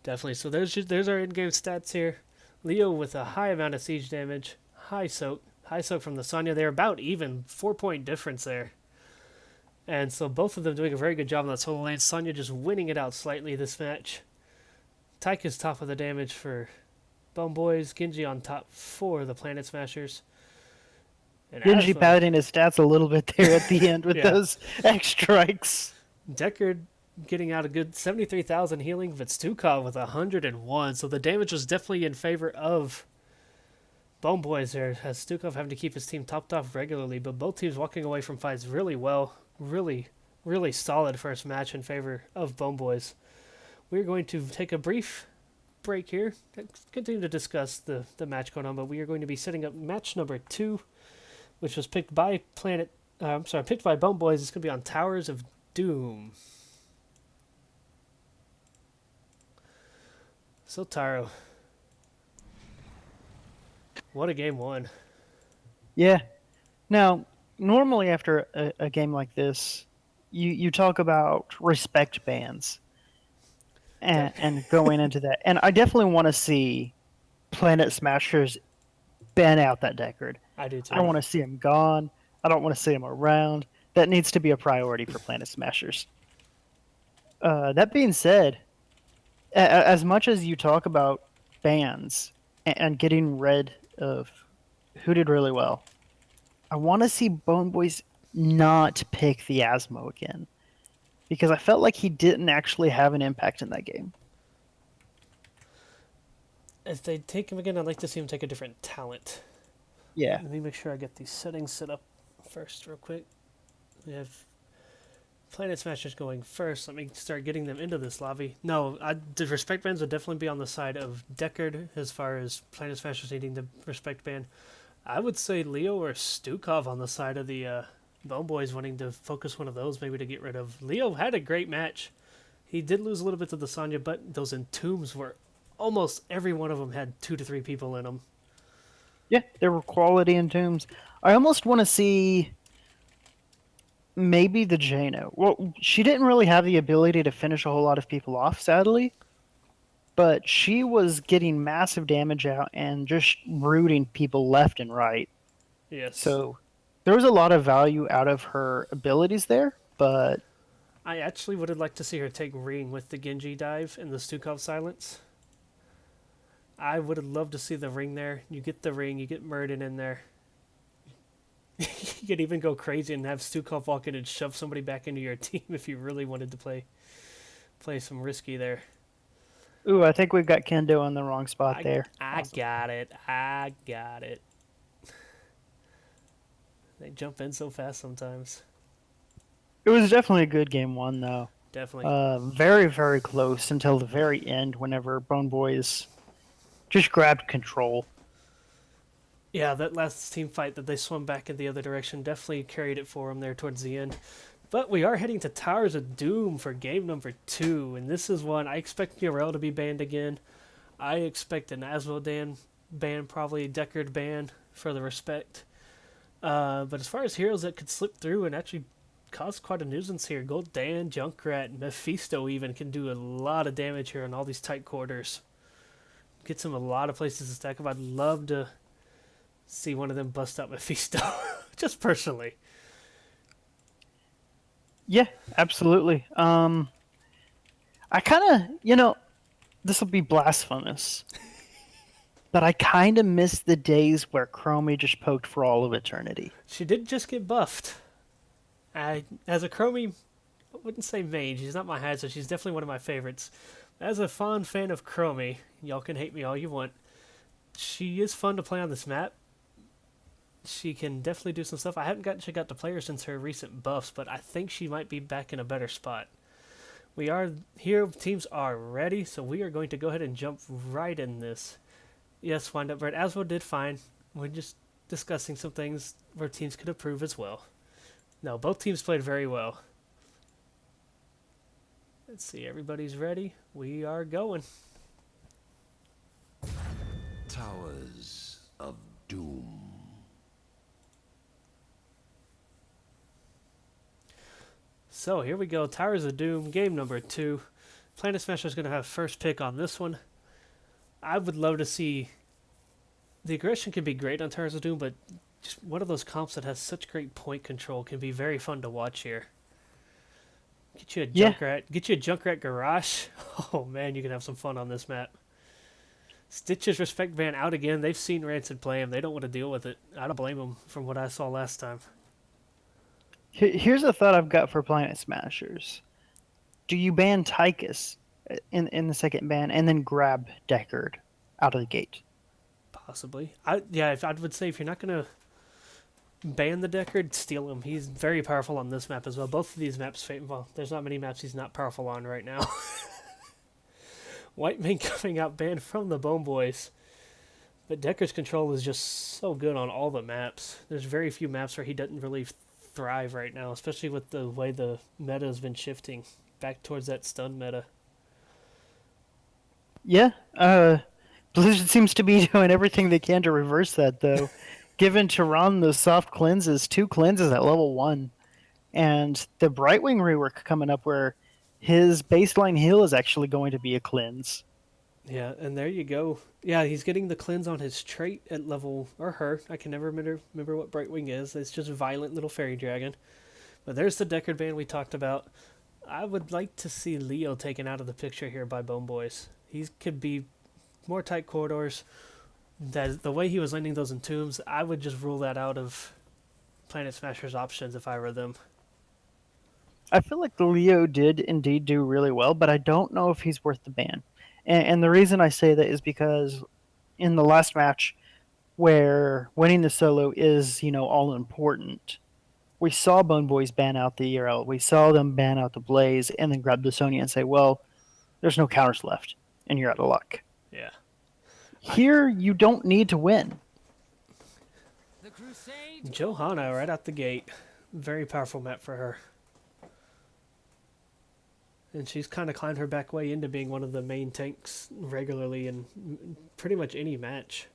Definitely. So there's our in-game stats here. Leo with a high amount of siege damage, high soak from the Sonya. They're about even, 4-point difference there. And so both of them doing a very good job on that solo lane. Sonya just winning it out slightly this match. Taika's top of the damage for Bone Boys. Genji on top for the Planet Smashers. And Genji Aslan, padding his stats a little bit there at the end with Yeah. those X strikes. Deckard getting out a good 73,000 healing, but Stukov with 101. So the damage was definitely in favor of Bone Boys there, as Stukov having to keep his team topped off regularly, but both teams walking away from fights really well. Really, really solid first match in favor of Bone Boys. We're going to take a brief break here, continue to discuss the match going on, but we are going to be setting up match number 2, which was picked by picked by Bone Boys. It's going to be on Towers of Doom. So Taro, what a game 1. Yeah. Now, normally after a game like this, you talk about respect bans and going into that. And I definitely want to see Planet Smashers ban out that Deckard. I do too. I want to see him gone. I don't want to see him around. That needs to be a priority for Planet Smashers. That being said, as much as you talk about bans and getting rid of who did really well, I want to see Bone Boys not pick the Asmo again, because I felt like he didn't actually have an impact in that game. If they take him again, I'd like to see him take a different talent. Yeah. Let me make sure I get these settings set up first real quick. We have Planet Smashers going first. Let me start getting them into this lobby. No, the respect bans would definitely be on the side of Deckard as far as Planet Smashers needing the respect ban. I would say Leo or Stukov on the side of the Bone Boys, wanting to focus one of those maybe to get rid of. Leo had a great match. He did lose a little bit to the Sonya, but those Entombs were almost every one of them had 2 to 3 people in them. Yeah, there were quality in Tombs. I almost want to see maybe the Jaina. Well, she didn't really have the ability to finish a whole lot of people off, sadly. But she was getting massive damage out and just rooting people left and right. Yes. So there was a lot of value out of her abilities there, but I actually would have liked to see her take Ring with the Genji dive and the Stukov silence. I would have loved to see the Ring there. You get the Ring, you get Murden in there. You could even go crazy and have Stukov walk in and shove somebody back into your team if you really wanted to play some risky there. ooh, I think we've got Kendo in the wrong spot there. I got it. I got it. They jump in so fast sometimes. It was definitely a good game 1, though. definitely. Very, very close until the very end whenever Bone Boys just grabbed control. Yeah, that last team fight that they swung back in the other direction definitely carried it for them there towards the end. But we are heading to Towers of Doom for game number 2, and this is one I expect Urel to be banned again. I expect an Asmodan ban, probably a Deckard ban for the respect. But as far as heroes that could slip through and actually cause quite a nuisance here, Gul'dan, Junkrat, Mephisto even can do a lot of damage here in all these tight quarters. Gets him a lot of places to stack up. I'd love to see one of them bust out Mephisto, just personally. Yeah, absolutely. I kind of, this will be blasphemous, but I kind of miss the days where Chromie just poked for all of eternity. She did just get buffed. As a Chromie, I wouldn't say mage. She's not my high, so she's definitely one of my favorites. As a fond fan of Chromie, y'all can hate me all you want. She is fun to play on this map. She can definitely do some stuff. I haven't actually got to play her since her recent buffs, but I think she might be back in a better spot. We are here. Teams are ready, so we are going to go ahead and jump right in this. Yes, wind up red. Aswo did fine. We're just discussing some things where teams could improve as well. No, both teams played very well. Let's see, everybody's ready. We are going. Towers of Doom. So here we go, Towers of Doom, game number 2. Planet Smasher is going to have first pick on this one. I would love to see... The aggression can be great on Towers of Doom, but just one of those comps that has such great point control can be very fun to watch here. Get you a Junkrat. Get you a Junkrat Garage. Oh man, you can have some fun on this map. Stitch's Respect Ban out again. They've seen Rancid play him. They don't want to deal with it. I don't blame them from what I saw last time. Here's a thought I've got for Planet Smashers. Do you ban Tychus in the second ban and then grab Deckard out of the gate? Possibly. I would say if you're not going to ban the Deckard, steal him. He's very powerful on this map as well. Both of these maps, well, there's not many maps he's not powerful on right now. White Man coming out banned from the Bone Boys. But Deckard's control is just so good on all the maps. There's very few maps where he doesn't really thrive right now, especially with the way the meta has been shifting back towards that stun meta. Yeah, Blizzard seems to be doing everything they can to reverse that, though. Given Tehran those soft cleanses, 2 cleanses at level 1, and the Brightwing rework coming up where his baseline heal is actually going to be a cleanse. Yeah, and there you go. Yeah, he's getting the cleanse on his trait at level, or her. I can never remember what Brightwing is. It's just a violent little fairy dragon. But there's the Deckard ban we talked about. I would like to see Leo taken out of the picture here by Bone Boys. He could be more tight corridors. That the way he was landing those entombs, I would just rule that out of Planet Smashers options if I were them. I feel like the Leo did indeed do really well, but I don't know if he's worth the ban. And the reason I say that is because in the last match, where winning the solo is, all important, we saw Bone Boys ban out the ERL. We saw them ban out the Blaze and then grab the Sonya and say, well, there's no counters left, and you're out of luck. Yeah. Here, you don't need to win. The crusade. Johanna right out the gate. Very powerful map for her. And she's kind of climbed her back way into being one of the main tanks regularly in pretty much any match.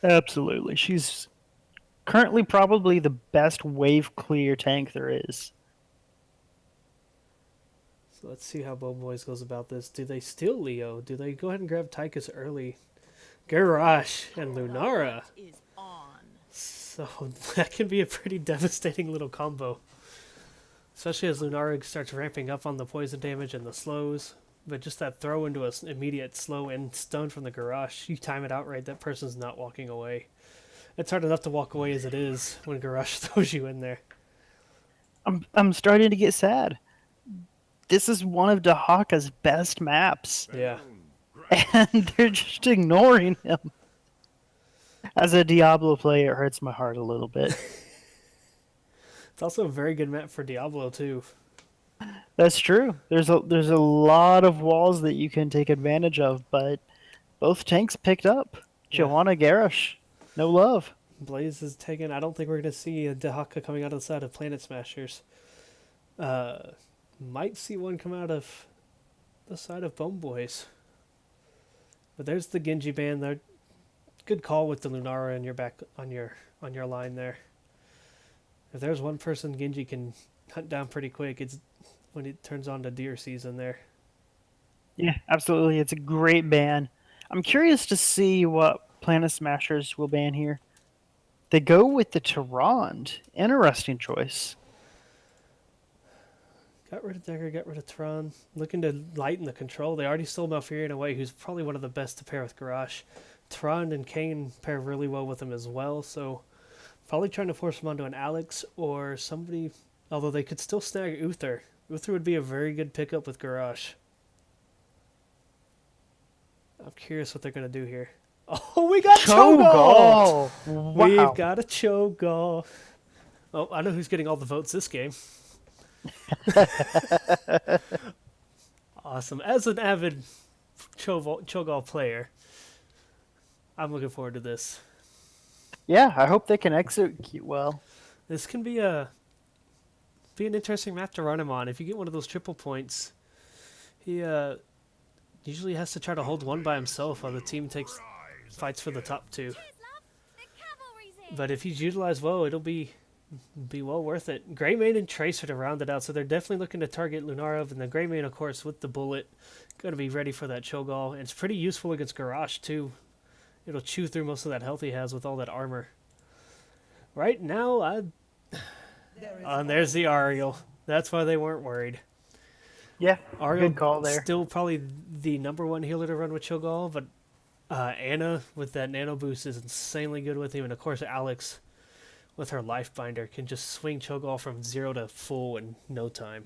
Absolutely. She's currently probably the best wave clear tank there is. So let's see how Bone Boys goes about this. Do they steal Leo? Do they go ahead and grab Tychus early? Garrosh and Lunara. Is on. So that can be a pretty devastating little combo. Especially as Lunara starts ramping up on the poison damage and the slows. But just that throw into an immediate slow and stun from the Garrosh, you time it out right, that person's not walking away. It's hard enough to walk away as it is when Garrosh throws you in there. I'm starting to get sad. This is one of Dahaka's best maps. Yeah. And they're just ignoring him. As a Diablo player, it hurts my heart a little bit. It's also a very good map for Diablo, too. That's true. There's a lot of walls that you can take advantage of, but both tanks picked up. Yeah. Johanna Garrosh, no love. Blaze is taken. I don't think we're going to see a Dehaka coming out of the side of Planet Smashers. Might see one come out of the side of Bone Boys. But there's the Genji band there. Good call with the Lunara in your back on your line there. If there's one person Genji can hunt down pretty quick, it's when it turns on to deer season there. Yeah, absolutely. It's a great ban. I'm curious to see what Planet Smashers will ban here. They go with the Tyrande. Interesting choice. Got rid of Dagger, got rid of Tron. Looking to lighten the control. They already stole Malfurion away, who's probably one of the best to pair with Garrosh. Tron and Kane pair really well with him as well, so probably trying to force him onto an Alex or somebody, although they could still snag Uther. Uther would be a very good pickup with Garrosh. I'm curious what they're going to do here. Oh, we got Cho'Gall! Wow. We've got a Cho'Gall. Oh, I know who's getting all the votes this game. Awesome. As an avid Cho'Gall player, I'm looking forward to this. Yeah, I hope they can execute well. This can be an interesting map to run him on. If you get one of those triple points, he usually has to try to hold one by himself while the team fights for the top two. But if he's utilized well, it'll be well worth it. Greymane and Tracer to round it out, so they're definitely looking to target Lunarov, and the Greymane, of course, with the bullet, going to be ready for that Cho'Gall. And it's pretty useful against Garrosh, too. It'll chew through most of that health he has with all that armor. Right now, and there's the Ariel. That's why they weren't worried. Yeah, Ariel good call there. still probably the number one healer to run with Cho'Gall, but Anna with that nano boost is insanely good with him, and of course Alex with her life binder can just swing Cho'Gall from 0 to full in no time.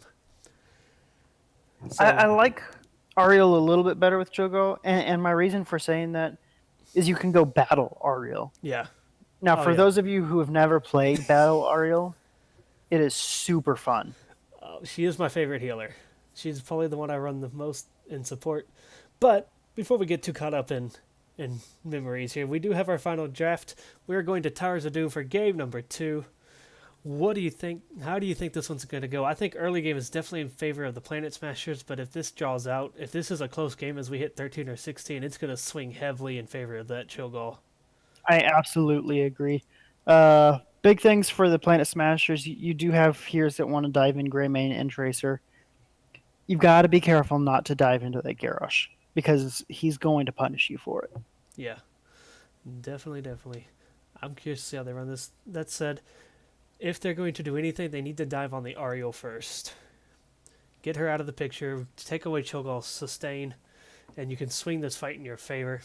So, I like Ariel a little bit better with Cho'Gall, and my reason for saying that is you can go battle Ariel. yeah. Now, Oh, for yeah. those of you who have never played battle Ariel, it is super fun. She is my favorite healer. She's probably the one I run the most in support. But before we get too caught up in memories here, we do have our final draft. We're going to Towers of Doom for game number 2. What do you think? How do you think this one's going to go? I think early game is definitely in favor of the Planet Smashers, but if this draws out, if this is a close game as we hit 13 or 16, it's going to swing heavily in favor of that Cho'Gall. I absolutely agree. Big things for the Planet Smashers. You do have heroes that want to dive in Greymane and Tracer. You've got to be careful not to dive into that Garrosh, because he's going to punish you for it. Yeah, definitely. I'm curious to see how they run this. That said, if they're going to do anything, they need to dive on the Ariel first. Get her out of the picture, take away Cho'Gall's sustain, and you can swing this fight in your favor.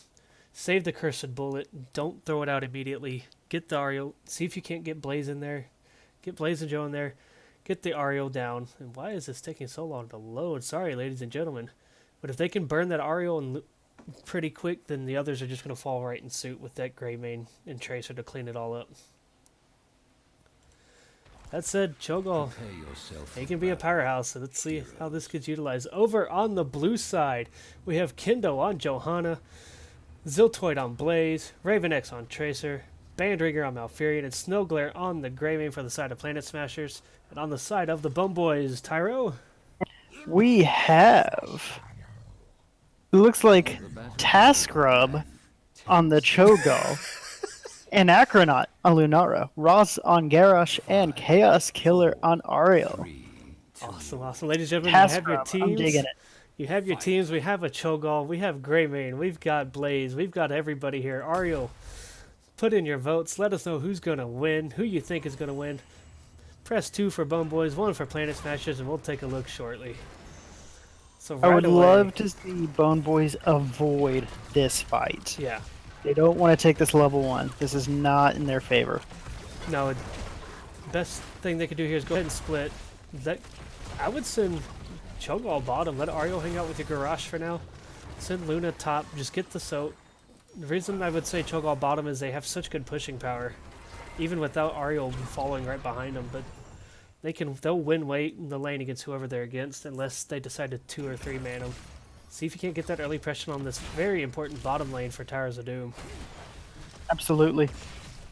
Save the Cursed Bullet, don't throw it out immediately. Get the Ariel, see if you can't get Blaze in there. Get Blaze and Joe in there. Get the Ariel down. And why is this taking so long to load? Sorry, ladies and gentlemen. But if they can burn that Ariel pretty quick, then the others are just going to fall right in suit with that Greymane and Tracer to clean it all up. That said, Cho'Gall, he can be a powerhouse, so let's see how this gets utilized. Over on the blue side, we have Kendo on Johanna, Ziltoid on Blaze, Raven X on Tracer, Bandrigger on Malfurion, and Snowglare on the Greymane for the side of Planet Smashers. And on the side of the Bone Boys, Tyro. We have... It looks like Taskrub on the Cho'Gall, and Acronaut on Lunara, Ross on Garrosh, and Chaos Killer on Ariel. Awesome. Ladies and gentlemen, you have your Taskrub, teams. I'm digging it. You have your teams. We have a Cho'Gall. We have Greymane. We've got Blaze. We've got everybody here. Ariel, put in your votes. Let us know who's going to win, who you think is going to win. Press 2 for Bone Boys, 1 for Planet Smashers, and we'll take a look shortly. So I right would away, love to see Bone Boys avoid this fight. Yeah. They don't want to take this level 1. This is not in their favor. No, best thing they could do here is go ahead and split. I would send Cho'Gall bottom. Let Ariel hang out with your Garrosh for now. Send Luna top. Just get the soak. The reason I would say Cho'Gall bottom is they have such good pushing power, even without Ariel following right behind them. But they'll win weight in the lane against whoever they're against unless they decide to 2 or 3 man them. See if you can't get that early pressure on this very important bottom lane for Towers of Doom. Absolutely.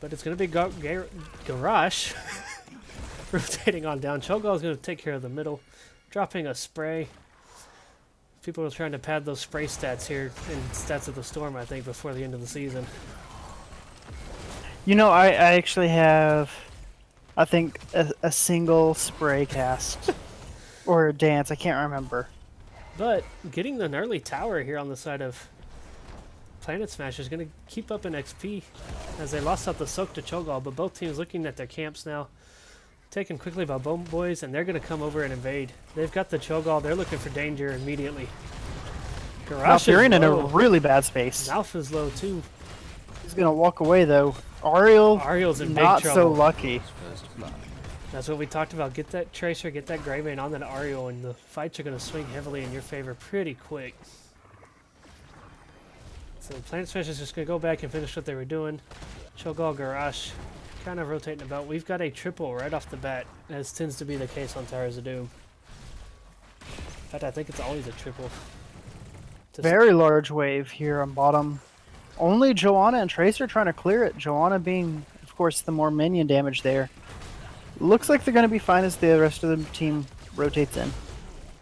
But it's going to be Garrosh rotating on down. Cho'Gall is going to take care of the middle, dropping a spray. People are trying to pad those spray stats here in Stats of the Storm, I think, before the end of the season. You know, I actually have, I think, a single spray cast. Or a dance, I can't remember. But getting an early tower here on the side of Planet Smash is going to keep up in XP as they lost out the soak to Cho'Gall, but both teams looking at their camps now. Taken quickly by Bone Boys, and they're going to come over and invade. They've got the Cho'Gall. They're looking for danger immediately. Garrosh You're in a low. really bad space. Malf is low too. He's going to walk away, though. Ariel's in big not trouble. so lucky. That's what we talked about. Get that Tracer, get that Greymane on that Ariel, and the fights are going to swing heavily in your favor pretty quick. So Planet Smash is just going to go back and finish what they were doing. Cho'Gall, Garrosh, kind of rotating about. We've got a triple right off the bat, as tends to be the case on Towers of Doom. In fact, I think it's always a triple. Very large wave here on bottom. Only Joanna and Tracer trying to clear it. Joanna being, of course, the more minion damage there. Looks like they're going to be fine as the rest of the team rotates in.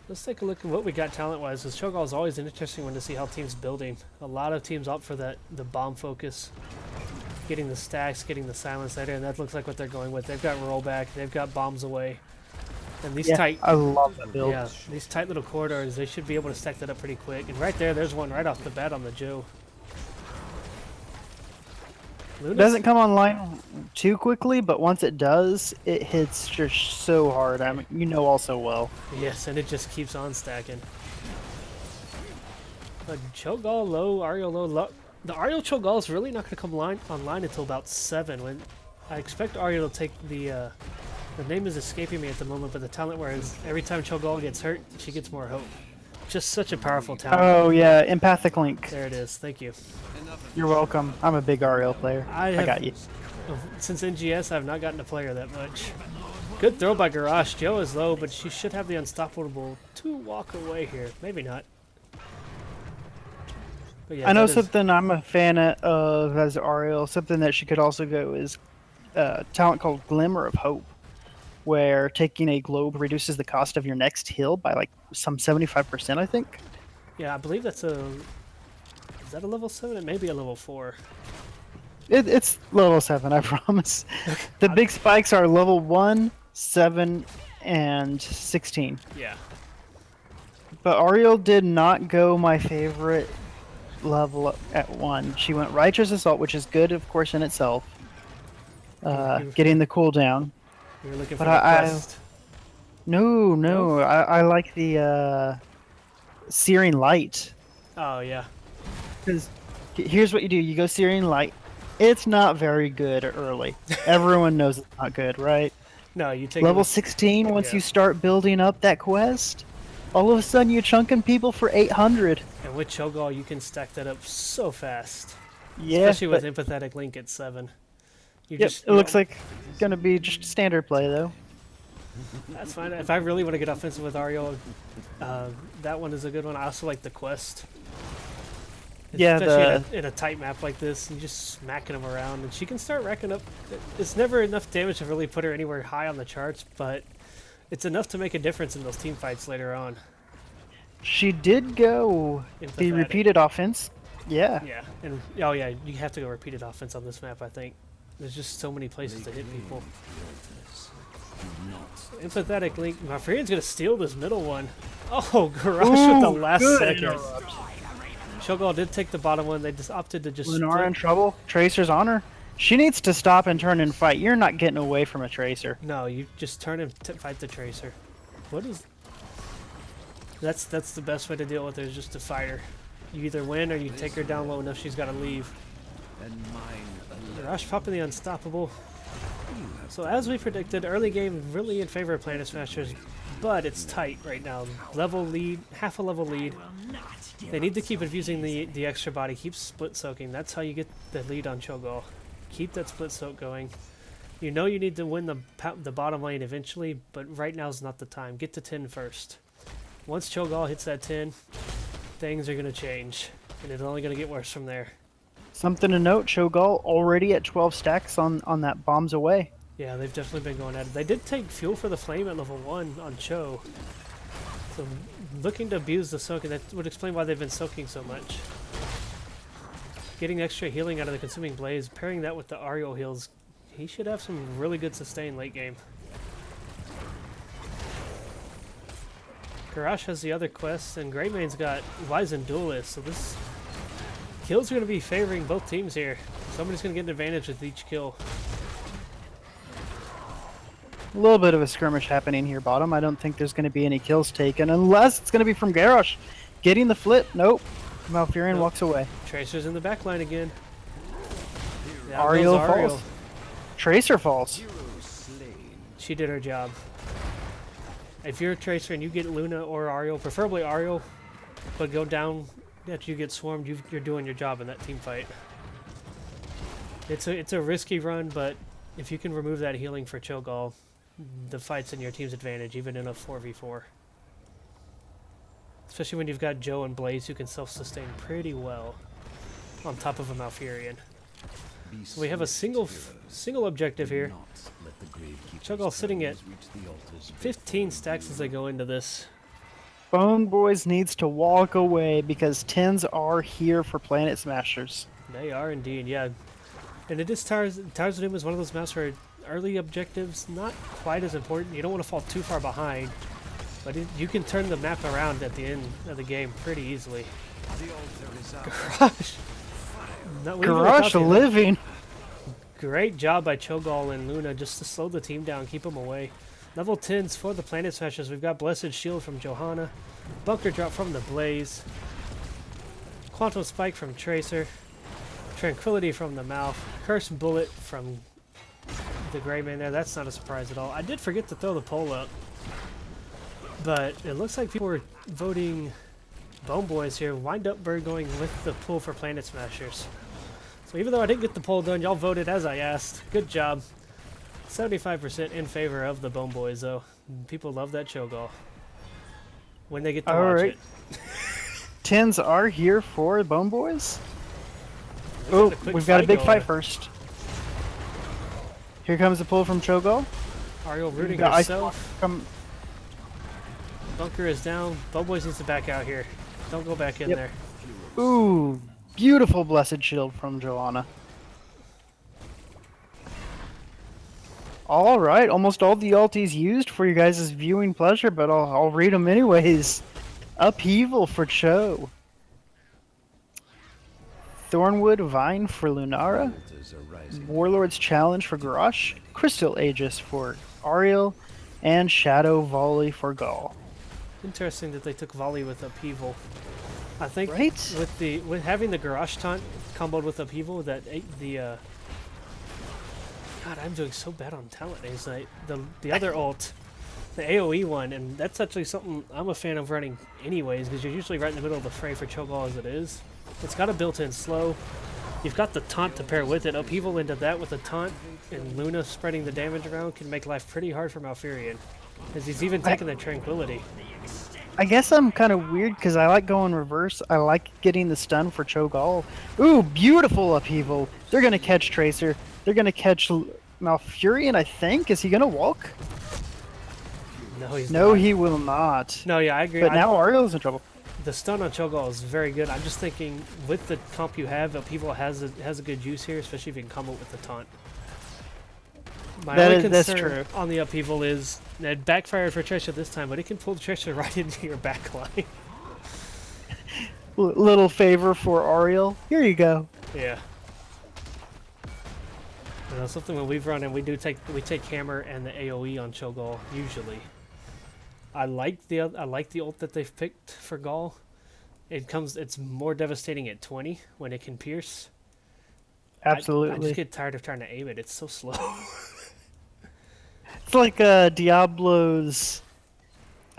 Let's take a look at what we got talent-wise, because Cho'Gall is always an interesting one to see how teams building. A lot of teams opt for the bomb focus, getting the stacks, getting the silence later, and that looks like what they're going with. They've got rollback, they've got bombs away. And these I love that build. Yeah, these tight little corridors, they should be able to stack that up pretty quick. And right there's one right off the bat on the Joe. It doesn't come online too quickly, but once it does, it hits just so hard. I mean, you know all so well. Yes, and it just keeps on stacking. But Cho'Gall low, Ariel low. The Ariel Cho'Gall is really not going to come online until about 7. When I expect Ariel to take the name is escaping me at the moment, but the talent where is every time Cho'Gall gets hurt, she gets more hope. Just such a powerful talent. Oh yeah, Empathic Link. There it is. Thank you. You're welcome. I'm a big Ariel player. I got you. Since NGS, I've not gotten to play her that much. Good throw by Garrosh. Joe is low, but she should have the unstoppable to walk away here. Maybe not. But yeah, I know something I'm a fan of as Ariel. Something that she could also go is a talent called Glimmer of Hope, where taking a globe reduces the cost of your next heal by like some 75%, I think. Yeah, I believe that's a... Is that a level 7? It may be a level 4. It's level 7, I promise. The big spikes are level 1, 7, and 16. Yeah. But Ariel did not go my favorite level at 1. She went Righteous Assault, which is good, of course, in itself. Getting the cooldown. You're looking for the quest. No. I like the Searing Light. Oh, yeah. Because here's what you do. You go Searing Light. It's not very good early. Everyone knows it's not good, right? No, you take... Level 16, once you start building up that quest, all of a sudden you're chunking people for 800. And with Cho'Gall, you can stack that up so fast. Yeah, especially with Empathetic Link at 7. It looks like it's going to be just standard play, though. That's fine. If I really want to get offensive with Ariel, that one is a good one. I also like the quest. Yeah, especially in a tight map like this, and just smacking them around, and she can start racking up. It's never enough damage to really put her anywhere high on the charts, but it's enough to make a difference in those team fights later on. She did go the repeated offense. Yeah. Yeah, and oh yeah, you have to go repeated offense on this map. I think there's just so many places to hit people. Empathetic Link. My friend's gonna steal this middle one. Oh, Garrosh with the last second. Cho'Gall did take the bottom one. They just opted to just... Lunar in trouble. Tracer's on her. She needs to stop and turn and fight. You're not getting away from a Tracer. No, you just turn and fight the Tracer. What is... That's the best way to deal with her, is just to fight her. You either win or you take her down low enough she's got to leave. Garrosh popping the Unstoppable. So as we predicted, early game really in favor of Planet Smashers, but it's tight right now. Level lead, half a level lead. They need to keep infusing the extra body, keep split soaking. That's how you get the lead on Cho'Gall. Keep that split soak going. You know you need to win the bottom lane eventually, but right now's not the time. Get to 10 first. Once Cho'Gall hits that 10, things are going to change, and it's only going to get worse from there. Something to note, Cho'Gall already at 12 stacks on that bombs away. Yeah, they've definitely been going at it. They did take Fuel for the Flame at level 1 on Cho. So looking to abuse the soak, and that would explain why they've been soaking so much. Getting extra healing out of the Consuming Blaze, pairing that with the Ariel heals, he should have some really good sustain late game. Garrosh has the other quests, and Greymaine's got Wizened Duelist, so this kills are going to be favoring both teams here. Somebody's going to get an advantage with each kill. A little bit of a skirmish happening here, bottom. I don't think there's going to be any kills taken, unless it's going to be from Garrosh. Getting the flip. Nope. Malfurion walks away. Tracer's in the back line again. Down Ariel goes Ariel. falls. Tracer falls. She did her job. If you're a Tracer and you get Luna or Ariel, preferably Ariel, but go down after you get swarmed, you're doing your job in that team fight. It's a risky run, but if you can remove that healing for Cho'Gall, the fight's in your team's advantage, even in a 4v4. Especially when you've got Joe and Blaze who can self-sustain pretty well on top of a Malfurion. So we have a single objective here. Cho'Gall sitting at 15 stacks as they go into this. Bone Boys needs to walk away because 10s are here for Planet Smashers. They are indeed, yeah. And it is Towers of Doom is one of those maps where early objectives not quite as important. You don't want to fall too far behind, but you can turn the map around at the end of the game pretty easily. Garrosh! Garrosh living. Great job by Cho'Gall and Luna just to slow the team down, keep them away. Level 10s for the Planet Smashers. We've got Blessed Shield from Johanna, Bunker Drop from the Blaze, Quantum Spike from Tracer, Tranquility from the Mouth, Cursed Bullet from the Greyman there. That's not a surprise at all. I did forget to throw the poll up, but it looks like people were voting Bone Boys here. Wind Up Bird going with the pool for Planet Smashers. So even though I didn't get the poll done, y'all voted as I asked. Good job. 75% in favor of the Bone Boys, though. People love that Cho'Gall when they get to watch it. 10s are here for Bone Boys. Oh, we've got a big fight first. Here comes the pull from Cho'Gall. Ariel rooting herself. Bunker is down. Bone Boys needs to back out here. Don't go back in there. Ooh, beautiful Blessed Shield from Joanna. All right, almost all the ultis used for you guys' viewing pleasure, but I'll read them anyways. Upheaval for Cho. Thornwood Vine for Lunara. Warlord's Challenge for Garrosh. Crystal Aegis for Ariel. And Shadow Volley for Gall. Interesting that they took Volley with Upheaval. I think right? with having the Garrosh taunt comboed with Upheaval, that God, I'm doing so bad on talent names. The other ult, the AoE one, and that's actually something I'm a fan of running anyways, because you're usually right in the middle of the fray for Cho'Gall as it is. It's got a built-in slow. You've got the taunt to pair with it. Upheaval into that with the taunt, and Luna spreading the damage around can make life pretty hard for Malfurion, as he's even taking the Tranquility. I guess I'm kind of weird because I like going reverse. I like getting the stun for Cho'Gall. Ooh, beautiful Upheaval. They're going to catch Tracer. They're going to catch Malfurion, I think. Is he going to walk? No, he's No, not. he will not. No, yeah, I agree. But now Ariel's in trouble. The stun on Cho'Gall is very good. I'm just thinking, with the comp you have, Upheaval has a good use here, especially if you can combo with the taunt. My only concern on the Upheaval is that it backfired for Tracer this time, but it can pull the Tracer right into your backline. Little favor for Ariel. Here you go. Yeah. You know, something when we've run and we take Hammer and the AoE on Cho'Gall usually. I like the ult that they've picked for Gall. It's more devastating at 20 when it can pierce. Absolutely. I just get tired of trying to aim it. It's so slow. It's like Diablo's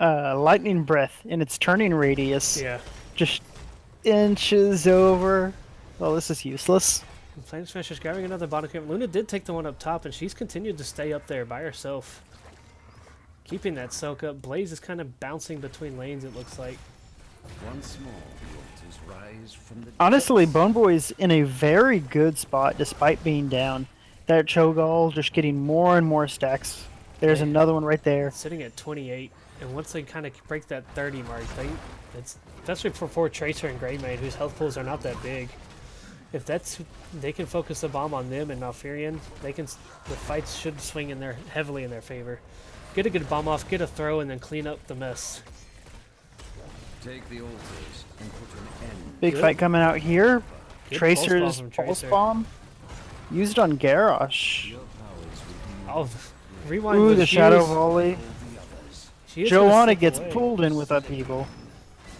lightning breath in its turning radius. Yeah. Just inches over. Well, this is useless. Planet Smasher's grabbing another bottom camp. Luna did take the one up top, and she's continued to stay up there by herself. Keeping that soak up. Blaze is kind of bouncing between lanes, it looks like. Once more, the altars rise from the Honestly, Bone Boy's in a very good spot despite being down. That Cho'Gall just getting more and more stacks. There's another one right there. Sitting at 28, and once they kind of break that 30 mark, it's especially for Tracer and Greymane, whose health pools are not that big. If they can focus the bomb on them and Malfurion, the fights should swing heavily in their favor. Get a good bomb off, get a throw, and then clean up the mess. take the altars and put an end. Big Good. fight coming out here. Good Tracer's from pulse Tracer. bomb used on Garrosh. Your powers will be Oh, rewind. Ooh, was the shadow used. volley. all the others. She is gonna Joanna slip gets away. pulled in with upheaval.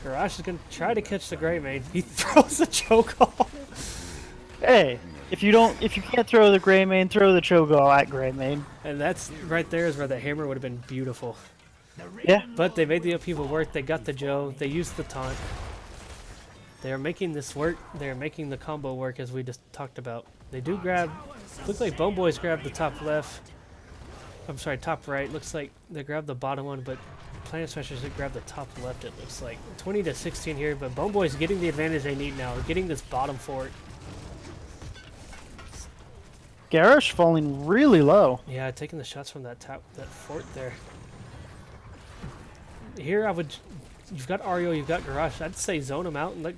Garage is going to try to catch the Greymane. He throws a Cho'Gall. Hey, if you can't throw the Greymane, throw the Cho'Gall at Greymane. And that's right there is where the hammer would have been beautiful. Yeah. But they made the upheaval work. They got the Joe. They used the taunt. They are making this work. They are making the combo work as we just talked about. They do grab. Looks like Bone Boys grabbed the top left. I'm sorry, top right. Looks like they grabbed the bottom one, but Planet Smashers did grab the top left. It looks like 20 to 16 here, but Bone Boys getting the advantage they need now. They're getting this bottom fort. Garrosh falling really low. Yeah, taking the shots from that fort there. Here you've got Ario, you've got Garage. I'd say zone them out and let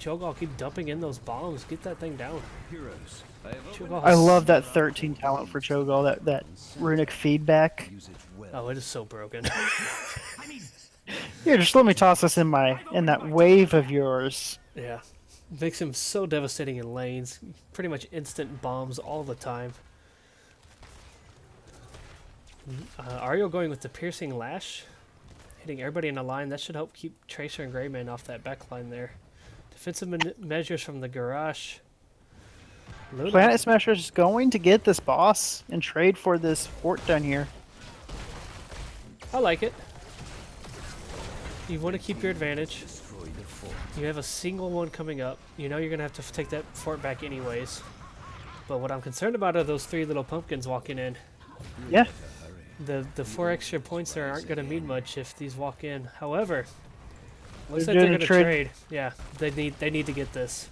Cho'Gall keep dumping in those bombs. Get that thing down. Heroes, I have Cho'Gall I has- love that 13 talent for Cho'Gall, that runic feedback. used it well. Oh, it is so broken. Here, just let me toss this in that wave of yours. Yeah. Makes him so devastating in lanes. Pretty much instant bombs all the time. Ario going with the piercing lash. Hitting everybody in a line. That should help keep Tracer and Greymane off that back line there. Defensive measures from the Garage. Luna- Planet Smasher's is going to get this boss and trade for this fort down here. I like it. You want to keep your advantage. Destroy the fort. You have a single one coming up. You know you're going to have to take that fort back anyways. But what I'm concerned about are those 3 little pumpkins walking in. Yeah. The 4 extra points there aren't going to mean much if these walk in. However, looks They're like they're doing going a to trade. trade. Yeah, they need to get this.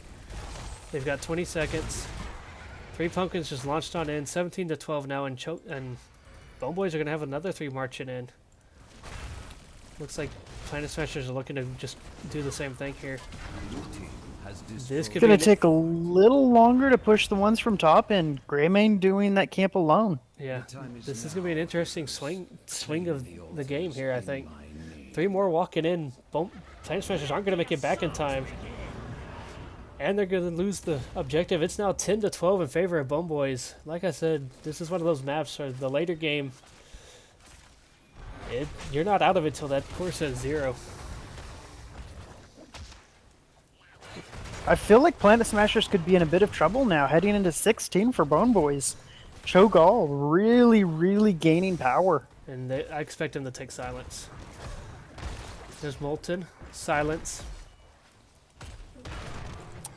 They've got 20 seconds. 3 pumpkins just launched on in. 17 to 12 now, and Bone Boys are going to have another 3 marching in. Looks like Planet Smashers are looking to just do the same thing here. Your team has This destroyed could It's going be to take a little longer to push the ones from top, and Greymane doing that camp alone. yeah. time is This is now. going to be an interesting swing of the game here, I think. my name. 3 more walking in. Planet Smashers aren't going to make it back in time. And they're going to lose the objective. It's now 10 to 12 in favor of Bone Boys. Like I said, this is one of those maps where the later game, you're not out of it till that course says 0. I feel like Planet Smashers could be in a bit of trouble now, heading into 16 for Bone Boys. Cho'Gall really, really gaining power. And I expect him to take silence. There's Molten. Silence.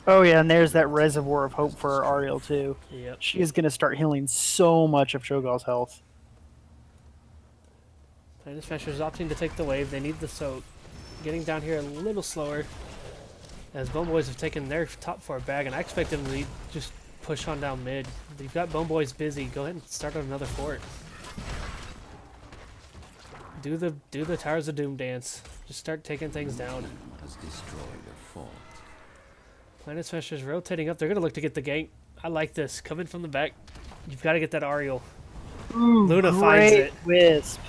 Oh yeah, and there's that Reservoir of Hope for Ariel too. Yep. She is going to start healing so much of Cho'Gall's health. Planet Smashers opting to take the wave. They need the soak. Getting down here a little slower. As Bone Boys have taken their top 4 bag, and I expect them to just push on down mid. You've got Bone Boys busy. Go ahead and start on another fort. Do the Towers of Doom dance. Just start taking things down. Has destroyed a fort. Planet Smashers rotating up. They're going to look to get the gank. I like this. Coming from the back. You've got to get that Ariel. Luna finds Great it. wisp.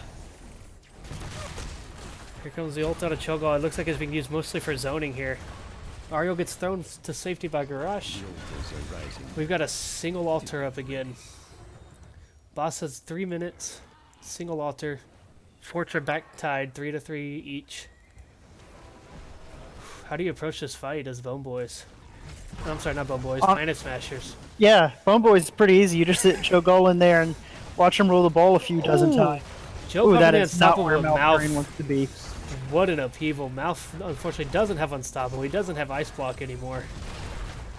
Here comes the ult out of Cho'Gall. It looks like it's being used mostly for zoning here. Ariel gets thrown to safety by Garage. The altars are rising. We've got a single altar up again. Boss has 3 minutes. Single altar. Forts are back tied 3 to 3 each. How do you approach this fight as Bone Boys? No, I'm sorry, not Bone Boys. Planet Smashers. Yeah, Bone Boys is pretty easy. You just sit Cho'Gall in there and watch him roll the ball a few dozen Ooh. times. Joe Ooh, coming that in is not unstoppable where with Malfurion Mouth. wants to be. What an upheaval. Mouth, unfortunately, doesn't have unstoppable. He doesn't have Ice Block anymore.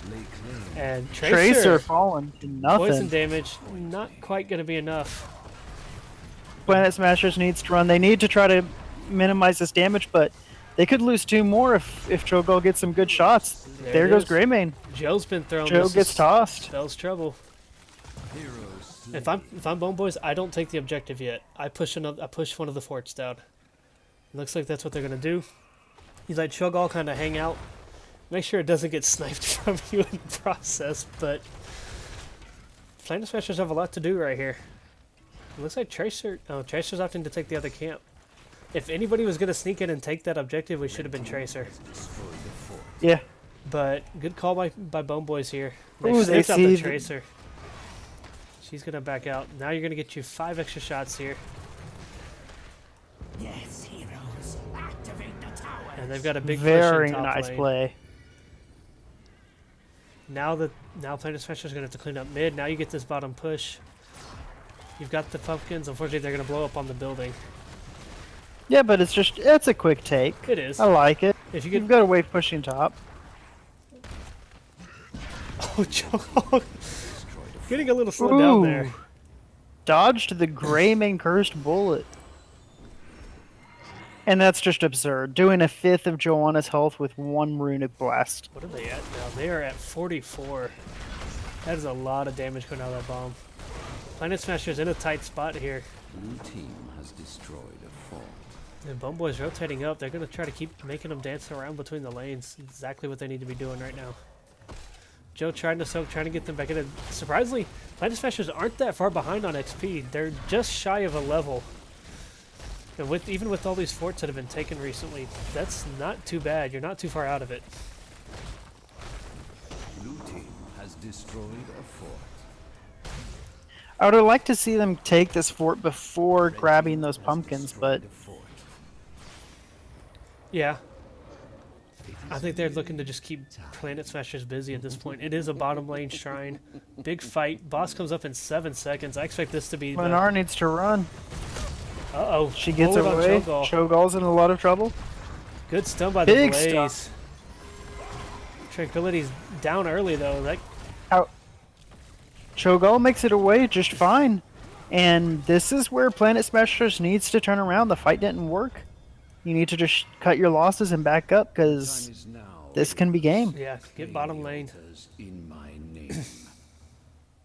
Lay claim. And Tracer falling to poison nothing. damage, not quite going to be enough. Planet Smashers needs to run. They need to try to minimize this damage, but they could lose 2 more if Cho'Gall gets some good shots. There it goes is. Greymane. Joe's been thrown. Joe This gets is- tossed. Spells trouble. Heroes slain. If I'm Bone Boys, I don't take the objective yet. I push one of the forts down. It looks like that's what they're gonna do. He's like Cho'Gall kind of hang out, make sure it doesn't get sniped from you in the process. But Planet Smashers have a lot to do right here. It looks like Tracer. Oh, Tracer's opting to take the other camp. If anybody was gonna sneak in and take that objective, we should have been Tracer. Destroy the fort. Yeah. But good call by Bone Boys here. Ooh, they sniped out the see the- Tracer. She's gonna back out. Now you're gonna get you 5 extra shots here. Yes, heroes, activate the tower. And they've got a big Very push in top nice lane. play. Now Planet Smasher's gonna have to clean up mid. Now you get this bottom push. You've got the pumpkins. Unfortunately, they're gonna blow up on the building. Yeah, but it's a quick take. It is. I like it. If you You've get got a wave pushing top. oh, Joe, getting a little slowed down there. Ooh. Dodged the Greymane cursed bullet. And that's just absurd. Doing a fifth of Joanna's health with 1 runic blast. What are they at now? They are at 44. That is a lot of damage coming out of that bomb. Planet Smasher's in a tight spot here. Blue team has destroyed a fort. And Bone Boy's rotating up. They're going to try to keep making them dance around between the lanes. Exactly what they need to be doing right now. Joe trying to soak, trying to get them back in. Surprisingly, Planet Smashers aren't that far behind on XP. They're just shy of a level. And even with all these forts that have been taken recently, that's not too bad. You're not too far out of it. Blue team has destroyed a fort. I would have liked to see them take this fort before grabbing those pumpkins, but The fort. Yeah. I think they're looking to just keep Planet Smashers busy at this point. It is a bottom lane shrine. Big fight. Boss comes up in 7 seconds. I expect this to be the... Lenar needs to run. Uh-oh. She gets Hold on, away. Cho'Gall. Cho'Gall's in a lot of trouble. Good stun by the Big Blaze. stun. Tranquility's down early, though. That Cho'Gall makes it away just fine. And this is where Planet Smashers needs to turn around. The fight didn't work. You need to just cut your losses and back up, because Time is now. this can be game. Yeah, get bottom lane. Altars in my name.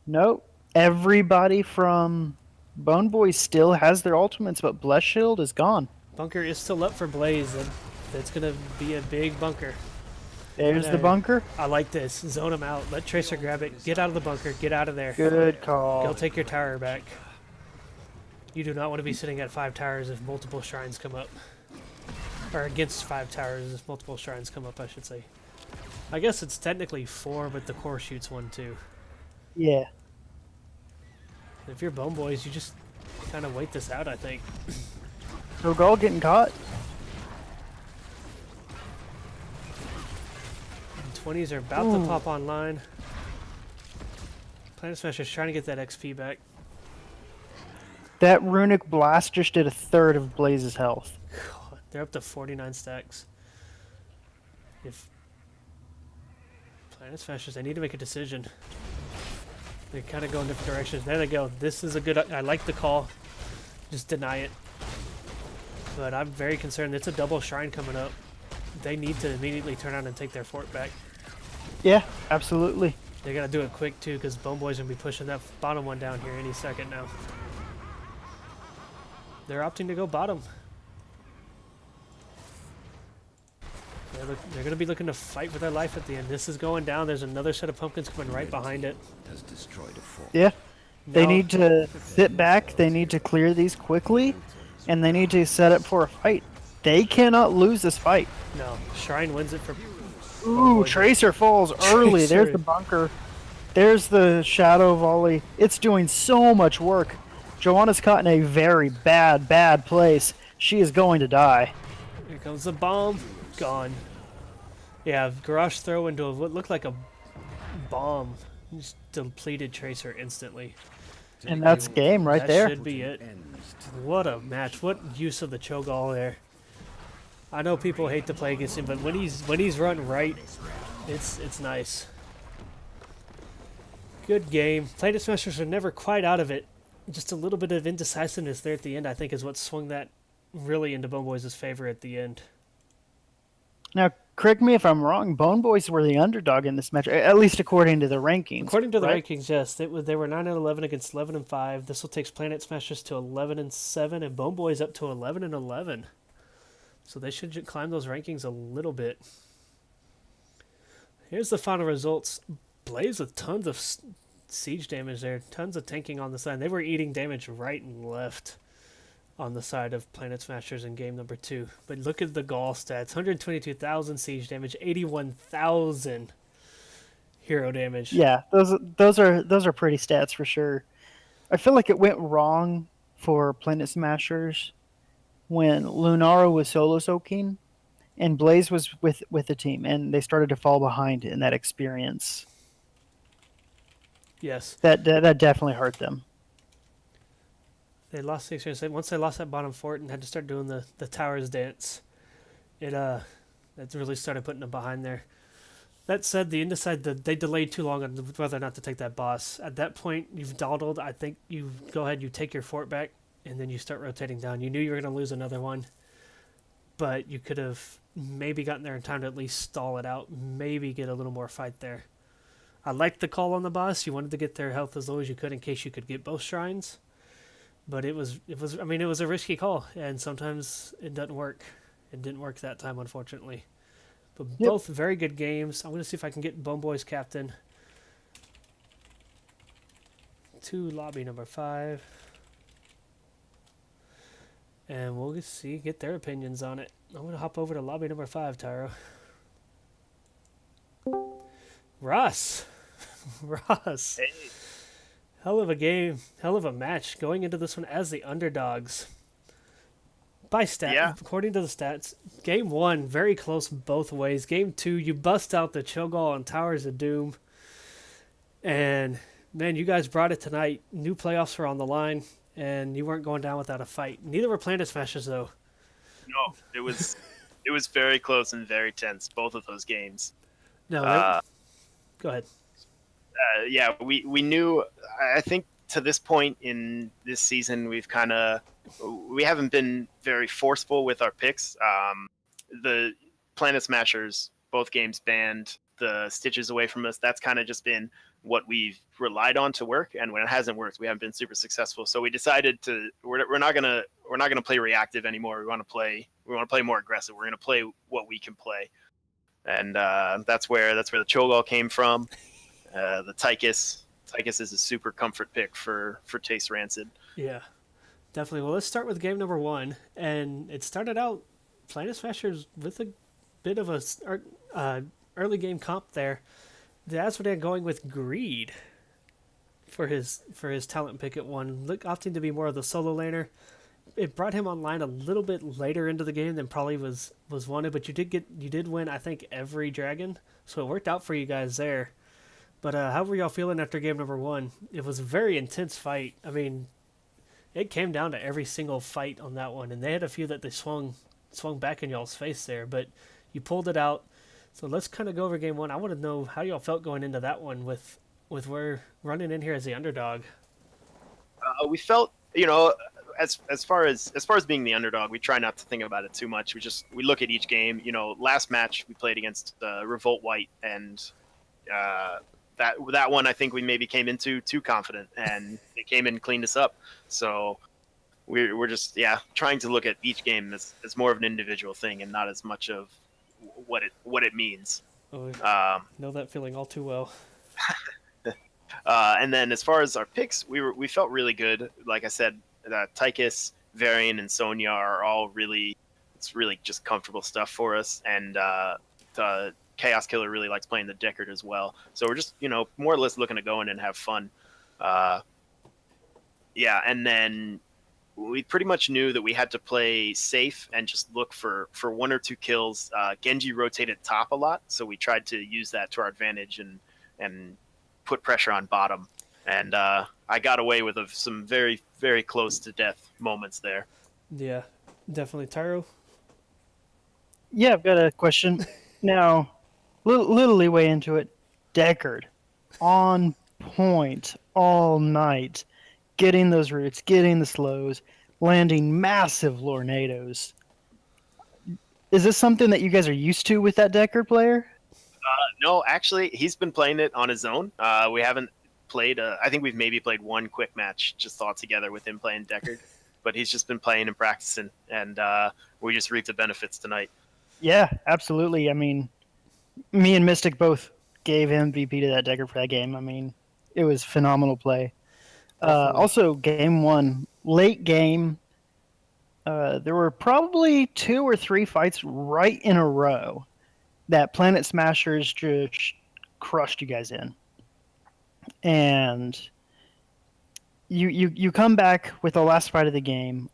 Nope. Everybody from Bone Boy still has their ultimates, but Bless Shield is gone. Bunker is still up for Blaze, and that's going to be a big bunker. There's the Okay. bunker. I like this. Zone him out. Let Tracer grab it. Get out of the bunker. Get out of there. Good Go call. take your tower back. You do not want to be sitting at 5 towers if multiple shrines come up. Or against 5 towers if multiple shrines come up, I should say. I guess it's technically 4, but the core shoots 1 too. Yeah. If you're Bone Boys, you just kind of wait this out, I think. Cho'Gall getting caught. 20s are about to pop online. Planet Smasher's trying to get that XP back. That runic blast just did a third of Blaze's health. They're up to 49 stacks. If Planet Smashers, they need to make a decision. They kind of go in different directions. There they go. This is a good... I like the call. Just deny it. But I'm very concerned. It's a double shrine coming up. They need to immediately turn around and take their fort back. Yeah, absolutely. They gotta do it quick too, because Bone Boy's gonna be pushing that bottom one down here any second now. They're opting to go bottom. They're gonna be looking to fight for their life at the end. This is going down. There's another set of pumpkins coming right behind it. Has destroyed a fort. Yeah. They Now- need to sit back. They need to clear these quickly. And they need to set up for a fight. They cannot lose this fight. No, Shrine wins it for... Ooh, Tracer falls early. There's Tracer. the bunker. There's the shadow volley. It's doing so much work. Joanna's caught in a very bad place. She is going to die. Here comes the bomb. Gone. Yeah, garage throw into what looked like a bomb. Just depleted Tracer instantly. And that's game right that there. should be it. What a match. What use of the Cho'Gall there. I know people hate to play against him, but when he's run right, it's nice. Good game. Planet Smashers are never quite out of it. Just a little bit of indecisiveness there at the end, I think, is what swung that really into Bone Boys' favor at the end. Now, correct me if I'm wrong. Bone Boys were the underdog in this match, at least according to the rankings. According to the right? rankings, yes, they were 9-11 against 11-5. This will take Planet Smashers to 11-7, and Bone Boys up to 11-11. So they should climb those rankings a little bit. Here's the final results. Blaze with tons of siege damage there, tons of tanking on the side. They were eating damage right and left on the side of Planet Smashers in game number 2. But look at the Gaul stats: 122,000 siege damage, 81,000 hero damage. Yeah, those are pretty stats for sure. I feel like it went wrong for Planet Smashers when Lunaro was solo soaking and Blaze was with the team, and they started to fall behind in that experience. Yes. That definitely hurt them. They lost the experience. Once they lost that bottom fort and had to start doing the towers dance, that really started putting them behind there. That said, the Indecide, they delayed too long on whether or not to take that boss. At that point, you've dawdled. I think you go ahead, you take your fort back, and then you start rotating down. You knew you were going to lose another one, but you could have maybe gotten there in time to at least stall it out, maybe get a little more fight there. I liked the call on the boss. You wanted to get their health as low as you could in case you could get both shrines. But it was a risky call, and sometimes it doesn't work. It didn't work that time, unfortunately. But both very good games. I'm going to see if I can get Bone Boys captain to lobby number 5. And we'll get their opinions on it. I'm going to hop over to lobby number 5, Tyro. Ross. Ross. Hey. Hell of a game. Hell of a match. Going into this one as the underdogs. By stat, Yeah. according to the stats, game 1, very close both ways. Game 2, you bust out the Cho'Gall and Towers of Doom. And, man, you guys brought it tonight. New playoffs were on the line, and you weren't going down without a fight. Neither were Planet Smashers, though. No, it was very close and very tense, both of those games. No, go ahead. Yeah, we knew. I think to this point in this season, we haven't been very forceful with our picks. The Planet Smashers, both games banned the Stitches away from us. That's kind of just been what we've relied on to work, and when it hasn't worked, we haven't been super successful. So we decided we're not gonna play reactive anymore. We want to play more aggressive. We're gonna play what we can play, and that's where the Cho'Gall came from. The Tychus is a super comfort pick for Taste Rancid. Yeah, definitely. Well, let's start with game number 1, and it started out Planet Smashers with a bit of a early game comp there. The Asmodean going with Greed for his talent pick at 1, opting to be more of the solo laner. It brought him online a little bit later into the game than probably was wanted, but you did win, I think, every dragon, so it worked out for you guys there. But how were y'all feeling after game number 1? It was a very intense fight. I mean, it came down to every single fight on that one, and they had a few that they swung back in y'all's face there, but you pulled it out. So let's kind of go over game 1. I want to know how y'all felt going into that one with we're running in here as the underdog. We felt, as far as being the underdog, we try not to think about it too much. We look at each game. Last match we played against Revolt White, and that one I think we maybe came into too confident, and they came in and cleaned us up. So we're just trying to look at each game as more of an individual thing and not as much of what it means. Know that feeling all too well. And then as far as our picks, we felt really good. Like I said, Tychus, Varian, and Sonya are all it's really just comfortable stuff for us. And the Chaos Killer really likes playing the Deckard as well. So we're just, more or less looking to go in and have fun. And then we pretty much knew that we had to play safe and just look for 1 or 2 kills. Genji rotated top a lot, so we tried to use that to our advantage and put pressure on bottom. And I got away with some very, very close to death moments there. Yeah, definitely. Tyro? Yeah, I've got a question. Now, little leeway into it. Deckard on point all night, getting those roots, getting the slows, landing massive Lornados. Is this something that you guys are used to with that Decker player? No, actually, he's been playing it on his own. We haven't played. I think we've maybe played one quick match just all together with him playing Deckard. But he's just been playing and practicing, and we just reaped the benefits tonight. Yeah, absolutely. I mean, me and Mystic both gave MVP to that Decker for that game. I mean, it was phenomenal play. Definitely. Also, game one, late game, there were probably 2 or 3 fights right in a row that Planet Smashers just crushed you guys in. And you come back with the last fight of the game,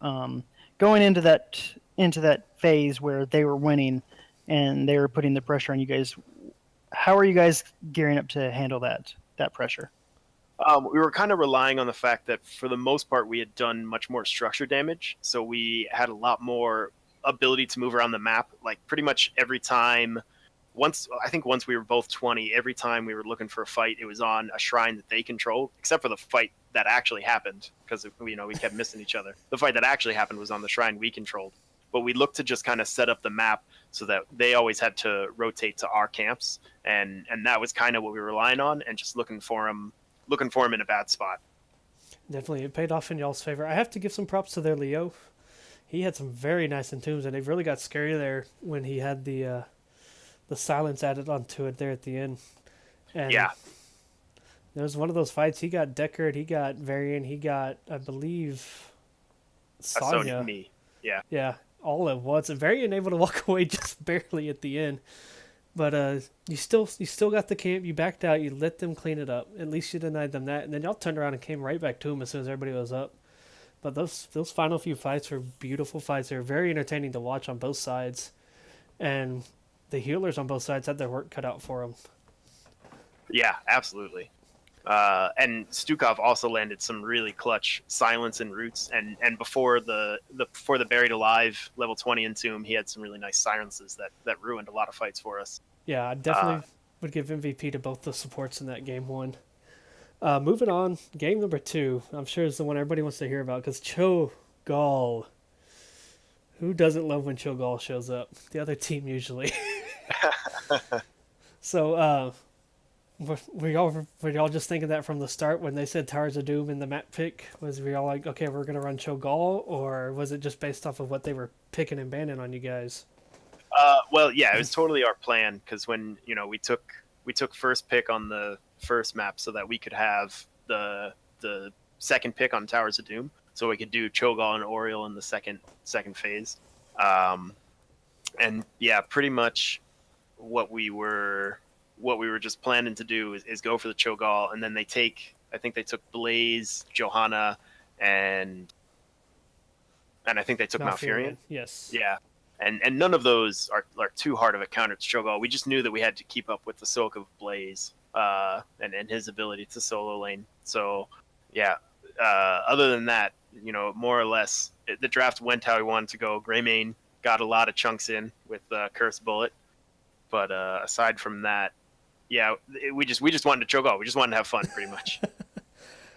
going into that phase where they were winning and they were putting the pressure on you guys. How are you guys gearing up to handle that pressure? We were kind of relying on the fact that for the most part we had done much more structure damage, so we had a lot more ability to move around the map. Like pretty much every time, once we were both 20, every time we were looking for a fight, it was on a shrine that they controlled, except for the fight that actually happened, because we kept missing each other. The fight that actually happened was on the shrine we controlled, but we looked to just kind of set up the map so that they always had to rotate to our camps, and that was kind of what we were relying on, and just looking for him in a bad spot. Definitely, it paid off in y'all's favor. I have to give some props to their Leo. He had some very nice entombs, and it really got scary there when he had the silence added onto it there at the end. And Yeah, there was one of those fights. He got Deckard, he got Varian, he got, I believe, Sonya. me. Yeah. Yeah, all at once. And Varian able to walk away just barely at the end. But you still got the camp. You backed out. You let them clean it up. At least you denied them that. And then y'all turned around and came right back to them as soon as everybody was up. But those final few fights were beautiful fights. They were very entertaining to watch on both sides. And the healers on both sides had their work cut out for them. Yeah, absolutely. And Stukov also landed some really clutch silence and roots. And before the buried alive level 20 entomb, he had some really nice silences that ruined a lot of fights for us. Yeah, I definitely would give MVP to both the supports in that game one. Moving on, game number 2. I'm sure is the one everybody wants to hear about because Cho'Gall. Who doesn't love when Cho'Gall shows up? The other team usually. So, were y'all just thinking that from the start when they said Towers of Doom in the map pick? Was we all like, okay, we're gonna run Cho'Gall, or was it just based off of what they were picking and banning on you guys? Well, yeah, it was totally our plan because when we took first pick on the first map so that we could have the second pick on Towers of Doom, so we could do Cho'Gall and Oriole in the second phase. And yeah, pretty much what we were just planning to do is go for the Cho'Gall, and then I think they took Blaze, Johanna, and I think they took Malfurion. Yes. Yeah. And none of those are too hard of a counter to Cho'Gall. We just knew that we had to keep up with the soak of Blaze and his ability to solo lane. So, yeah, other than that, more or less, the draft went how we wanted to go. Greymane got a lot of chunks in with Curse Bullet. But aside from that, yeah, we just wanted to Cho'Gall. We just wanted to have fun, pretty much.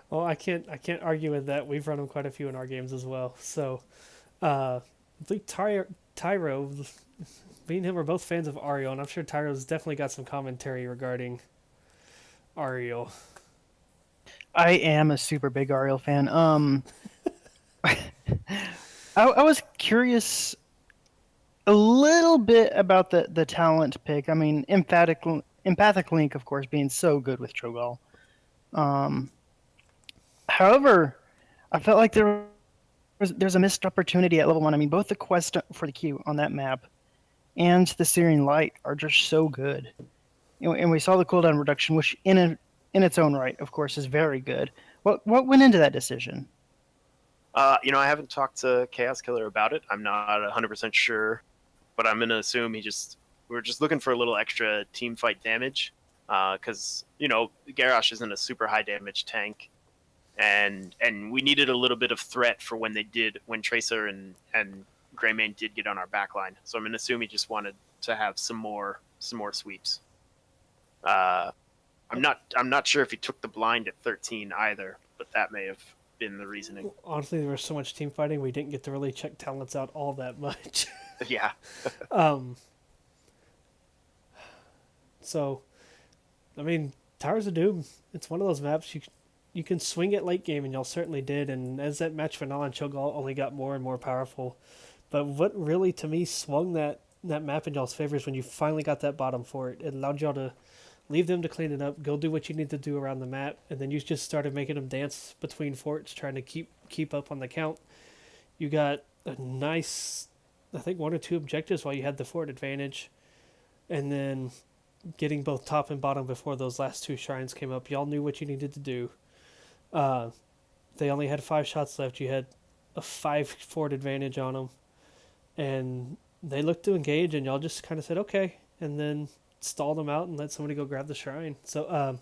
Well, I can't argue with that. We've run them quite a few in our games as well. So, I think Tyro, me and him are both fans of Ariel, and I'm sure Tyro's definitely got some commentary regarding Ariel. I am a super big Ariel fan. I was curious a little bit about the talent pick. I mean, Empathic Link, of course, being so good with Cho'Gall. However, I felt like there's a missed opportunity at level 1. I mean, both the quest for the Q on that map and the Searing Light are just so good. And we saw the cooldown reduction, which in its own right, of course, is very good. What went into that decision? I haven't talked to Chaos Killer about it. I'm not 100% sure, but I'm gonna assume we're just looking for a little extra team fight damage, because Garrosh isn't a super high damage tank, and we needed a little bit of threat for when Tracer and Greymane did get on our backline. So I'm gonna assume he just wanted to have some more sweeps. I'm not sure if he took the blind at 13 either, but that may have been the reasoning. Honestly, there was so much team fighting, we didn't get to really check talents out all that much. Yeah. So, I mean, Towers of Doom, it's one of those maps you can swing it late game, and y'all certainly did. And as that match went on, Cho'Gall only got more and more powerful. But what really, to me, swung that map in y'all's favor is when you finally got that bottom fort. It allowed y'all to leave them to clean it up, go do what you need to do around the map, and then you just started making them dance between forts, trying to keep up on the count. You got a nice, I think, 1 or 2 objectives while you had the fort advantage, and then getting both top and bottom before those last 2 shrines came up. Y'all knew what you needed to do. They only had 5 shots left. You had a 5 fort advantage on them, and they looked to engage, and y'all just kind of said okay, and then stalled them out and let somebody go grab the shrine. So,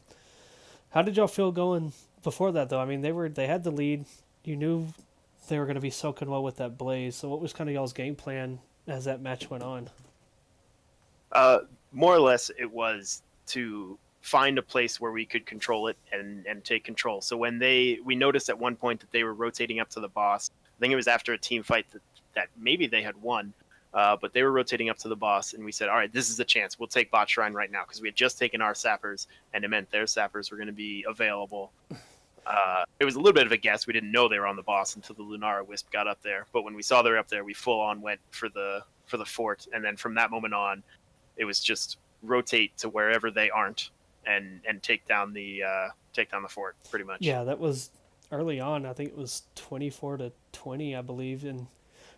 how did y'all feel going before that, though? I mean, they had the lead. You knew they were going to be soaking well with that blaze. So, what was kind of y'all's game plan as that match went on? More or less, it was to find a place where we could control it and take control. So when we noticed at one point that they were rotating up to the boss. I think it was after a team fight that maybe they had won, but they were rotating up to the boss, and we said, all right, this is the chance. We'll take bot shrine right now, because we had just taken our sappers, and it meant their sappers were going to be available. It was a little bit of a guess. We didn't know they were on the boss until the Lunara Wisp got up there. But when we saw they were up there, we full on went for the fort, and then from that moment on, it was just rotate to wherever they aren't and take down the fort pretty much. Yeah, that was early on. I think it was 24-20, I believe, and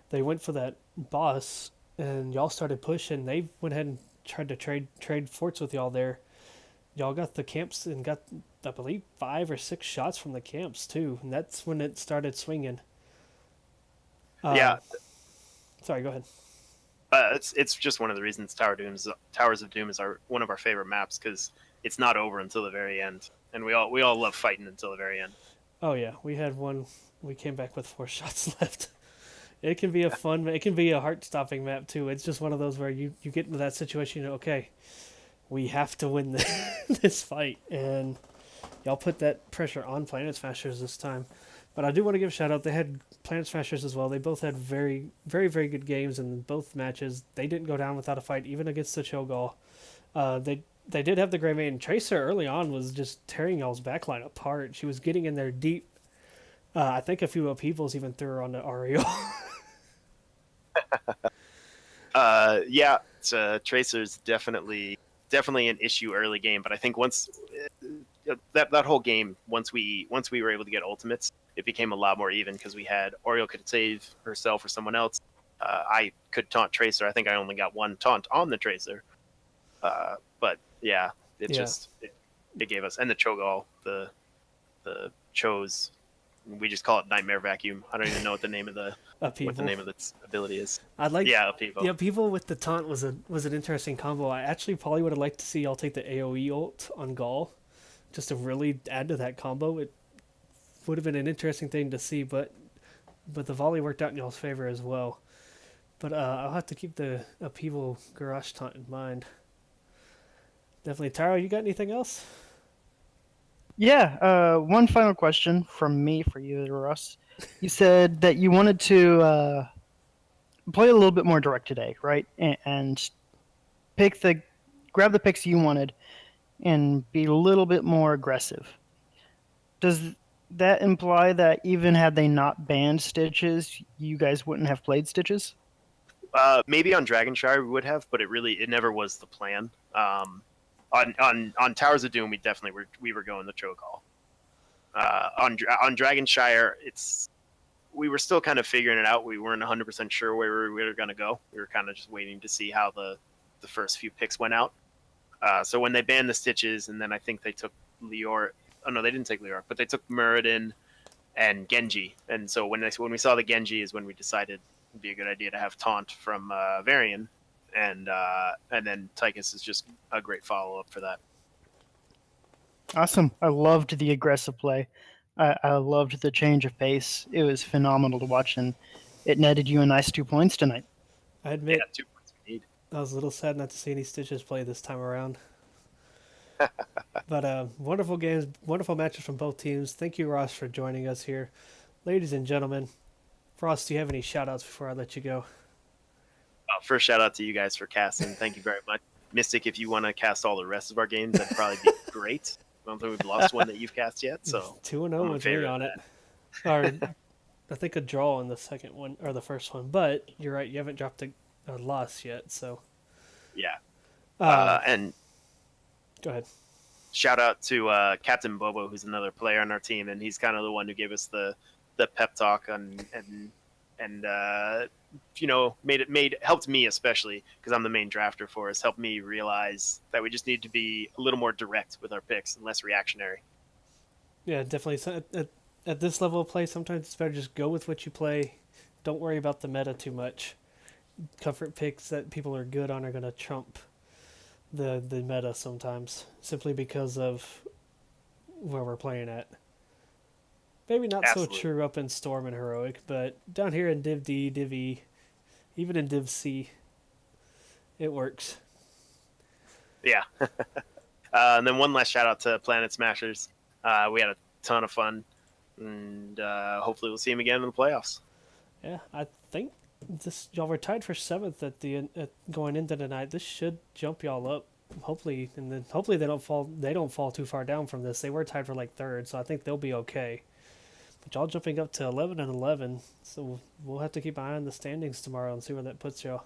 they went for that boss, and y'all started pushing. They went ahead and tried to trade forts with y'all there. Y'all got the camps and got, I believe, 5 or 6 shots from the camps too, and that's when it started swinging. Yeah. Sorry, go ahead. It's just one of the reasons Towers of Doom is one of our favorite maps, because it's not over until the very end, and we all love fighting until the very end. Oh yeah, we had one. We came back with 4 shots left. It can be it can be a heart-stopping map too. It's just one of those where you get into that situation, okay, we have to win this fight, and y'all put that pressure on Planet Smashers this time. But I do want to give a shout out. They had Planet Smashers as well. They both had very, very, very good games in both matches. They didn't go down without a fight, even against the Cho'Gall. They did have the Grey Maiden. Tracer early on was just tearing y'all's backline apart. She was getting in there deep. I think a few upheavals even threw her on the Ariel. Yeah, Tracer's definitely an issue early game, but I think once that whole game, once we were able to get ultimates, it became a lot more even, because we had Oriole could save herself or someone else. I could taunt Tracer. I think I only got 1 taunt on the Tracer. But yeah, it gave us, and the Cho'Gall, the Chose, we just call it Nightmare Vacuum. I don't even know what the name of its ability is. Upheaval. Yeah, Upheaval with the taunt was an interesting combo. I actually probably would have liked to see y'all take the AoE ult on Gall, just to really add to that combo. It would have been an interesting thing to see, but the volley worked out in y'all's favor as well. But I'll have to keep the Upheaval Garage taunt in mind. Definitely. Taro, you got anything else? Yeah, one final question from me for you, Russ. You said that you wanted to play a little bit more direct today, right? And grab the picks you wanted and be a little bit more aggressive. Does that imply that even had they not banned Stitches, you guys wouldn't have played Stitches? Maybe on Dragonshire we would have, but it never was the plan. On Towers of Doom, we were going the Cho'Gall. On Dragonshire, we were still kind of figuring it out. We weren't 100% sure where we were going to go. We were kind of just waiting to see how the first few picks went out. So when they banned the Stitches, and then I think they took Lior. Oh no, they didn't take Lior, but they took Muradin and Genji. And so when we saw the Genji is when we decided it'd be a good idea to have Taunt from Varian. And then Tychus is just a great follow-up for that. Awesome. I loved the aggressive play. I loved the change of pace. It was phenomenal to watch, and it netted you a nice 2 points tonight. I admit, 2 points we need. I was a little sad not to see any Stitches play this time around. But wonderful games, wonderful matches from both teams. Thank you, Ross, for joining us here. Ladies and gentlemen, Ross, do you have any shout outs before I let you go? First, shout out to you guys for casting. Thank you very much. Mystic, if you want to cast all the rest of our games, that'd probably be great. I don't think we've lost one that you've cast yet, so 2-0 I'm in with favor me of on it. that. Or I think a draw in the second one, or the first one. But you're right, you haven't dropped a loss yet, so. Yeah. Uh, And go ahead. shout out to Captain Bobo, who's another player on our team, and he's kind of the one who gave us the pep talk and you know helped me, especially because I'm the main drafter for us, helped me realize that we just need to be a little more direct with our picks and less reactionary. Yeah, definitely. So at this level of play, sometimes it's better just go with what you play. Don't worry about the meta too much. Comfort picks that people are good on are going to trump the meta sometimes, simply because of where we're playing at. Maybe not Absolutely. so true up in Storm and Heroic, but down here in Div D, Div E, even in Div C, it works. Yeah. And then one last shout out to Planet Smashers. We had a ton of fun, and hopefully we'll see him again in the playoffs. Yeah, I think y'all were tied for 7th at going into tonight. This should jump y'all up. Hopefully, and then hopefully they don't fall too far down from this. They were tied for like 3rd, so I think they'll be okay. But y'all jumping up to 11 and 11, so we'll have to keep an eye on the standings tomorrow and see where that puts y'all.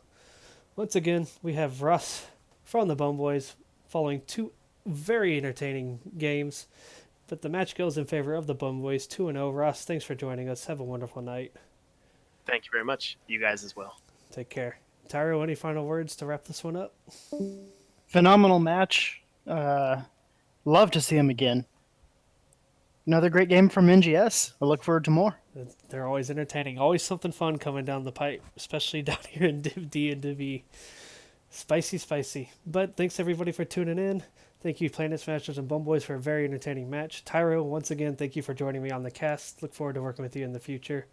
Once again, we have Russ from the Bone Boys following 2 very entertaining games, but the match goes in favor of the Bone Boys 2-0. Russ, thanks for joining us. Have a wonderful night. Thank you very much. You guys as well. Take care. Tyro, any final words to wrap this one up? Phenomenal match. Love to see him again. Another great game from NGS. I look forward to more. They're always entertaining. Always something fun coming down the pipe, especially down here in Div D and Div E. Spicy, spicy. But thanks everybody for tuning in. Thank you, Planet Smashers and Bum Boys, for a very entertaining match. Tyro, once again, thank you for joining me on the cast. Look forward to working with you in the future.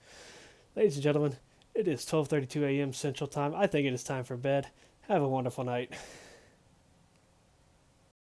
Ladies and gentlemen, it is 12:32 a.m. Central Time. I think it is time for bed. Have a wonderful night.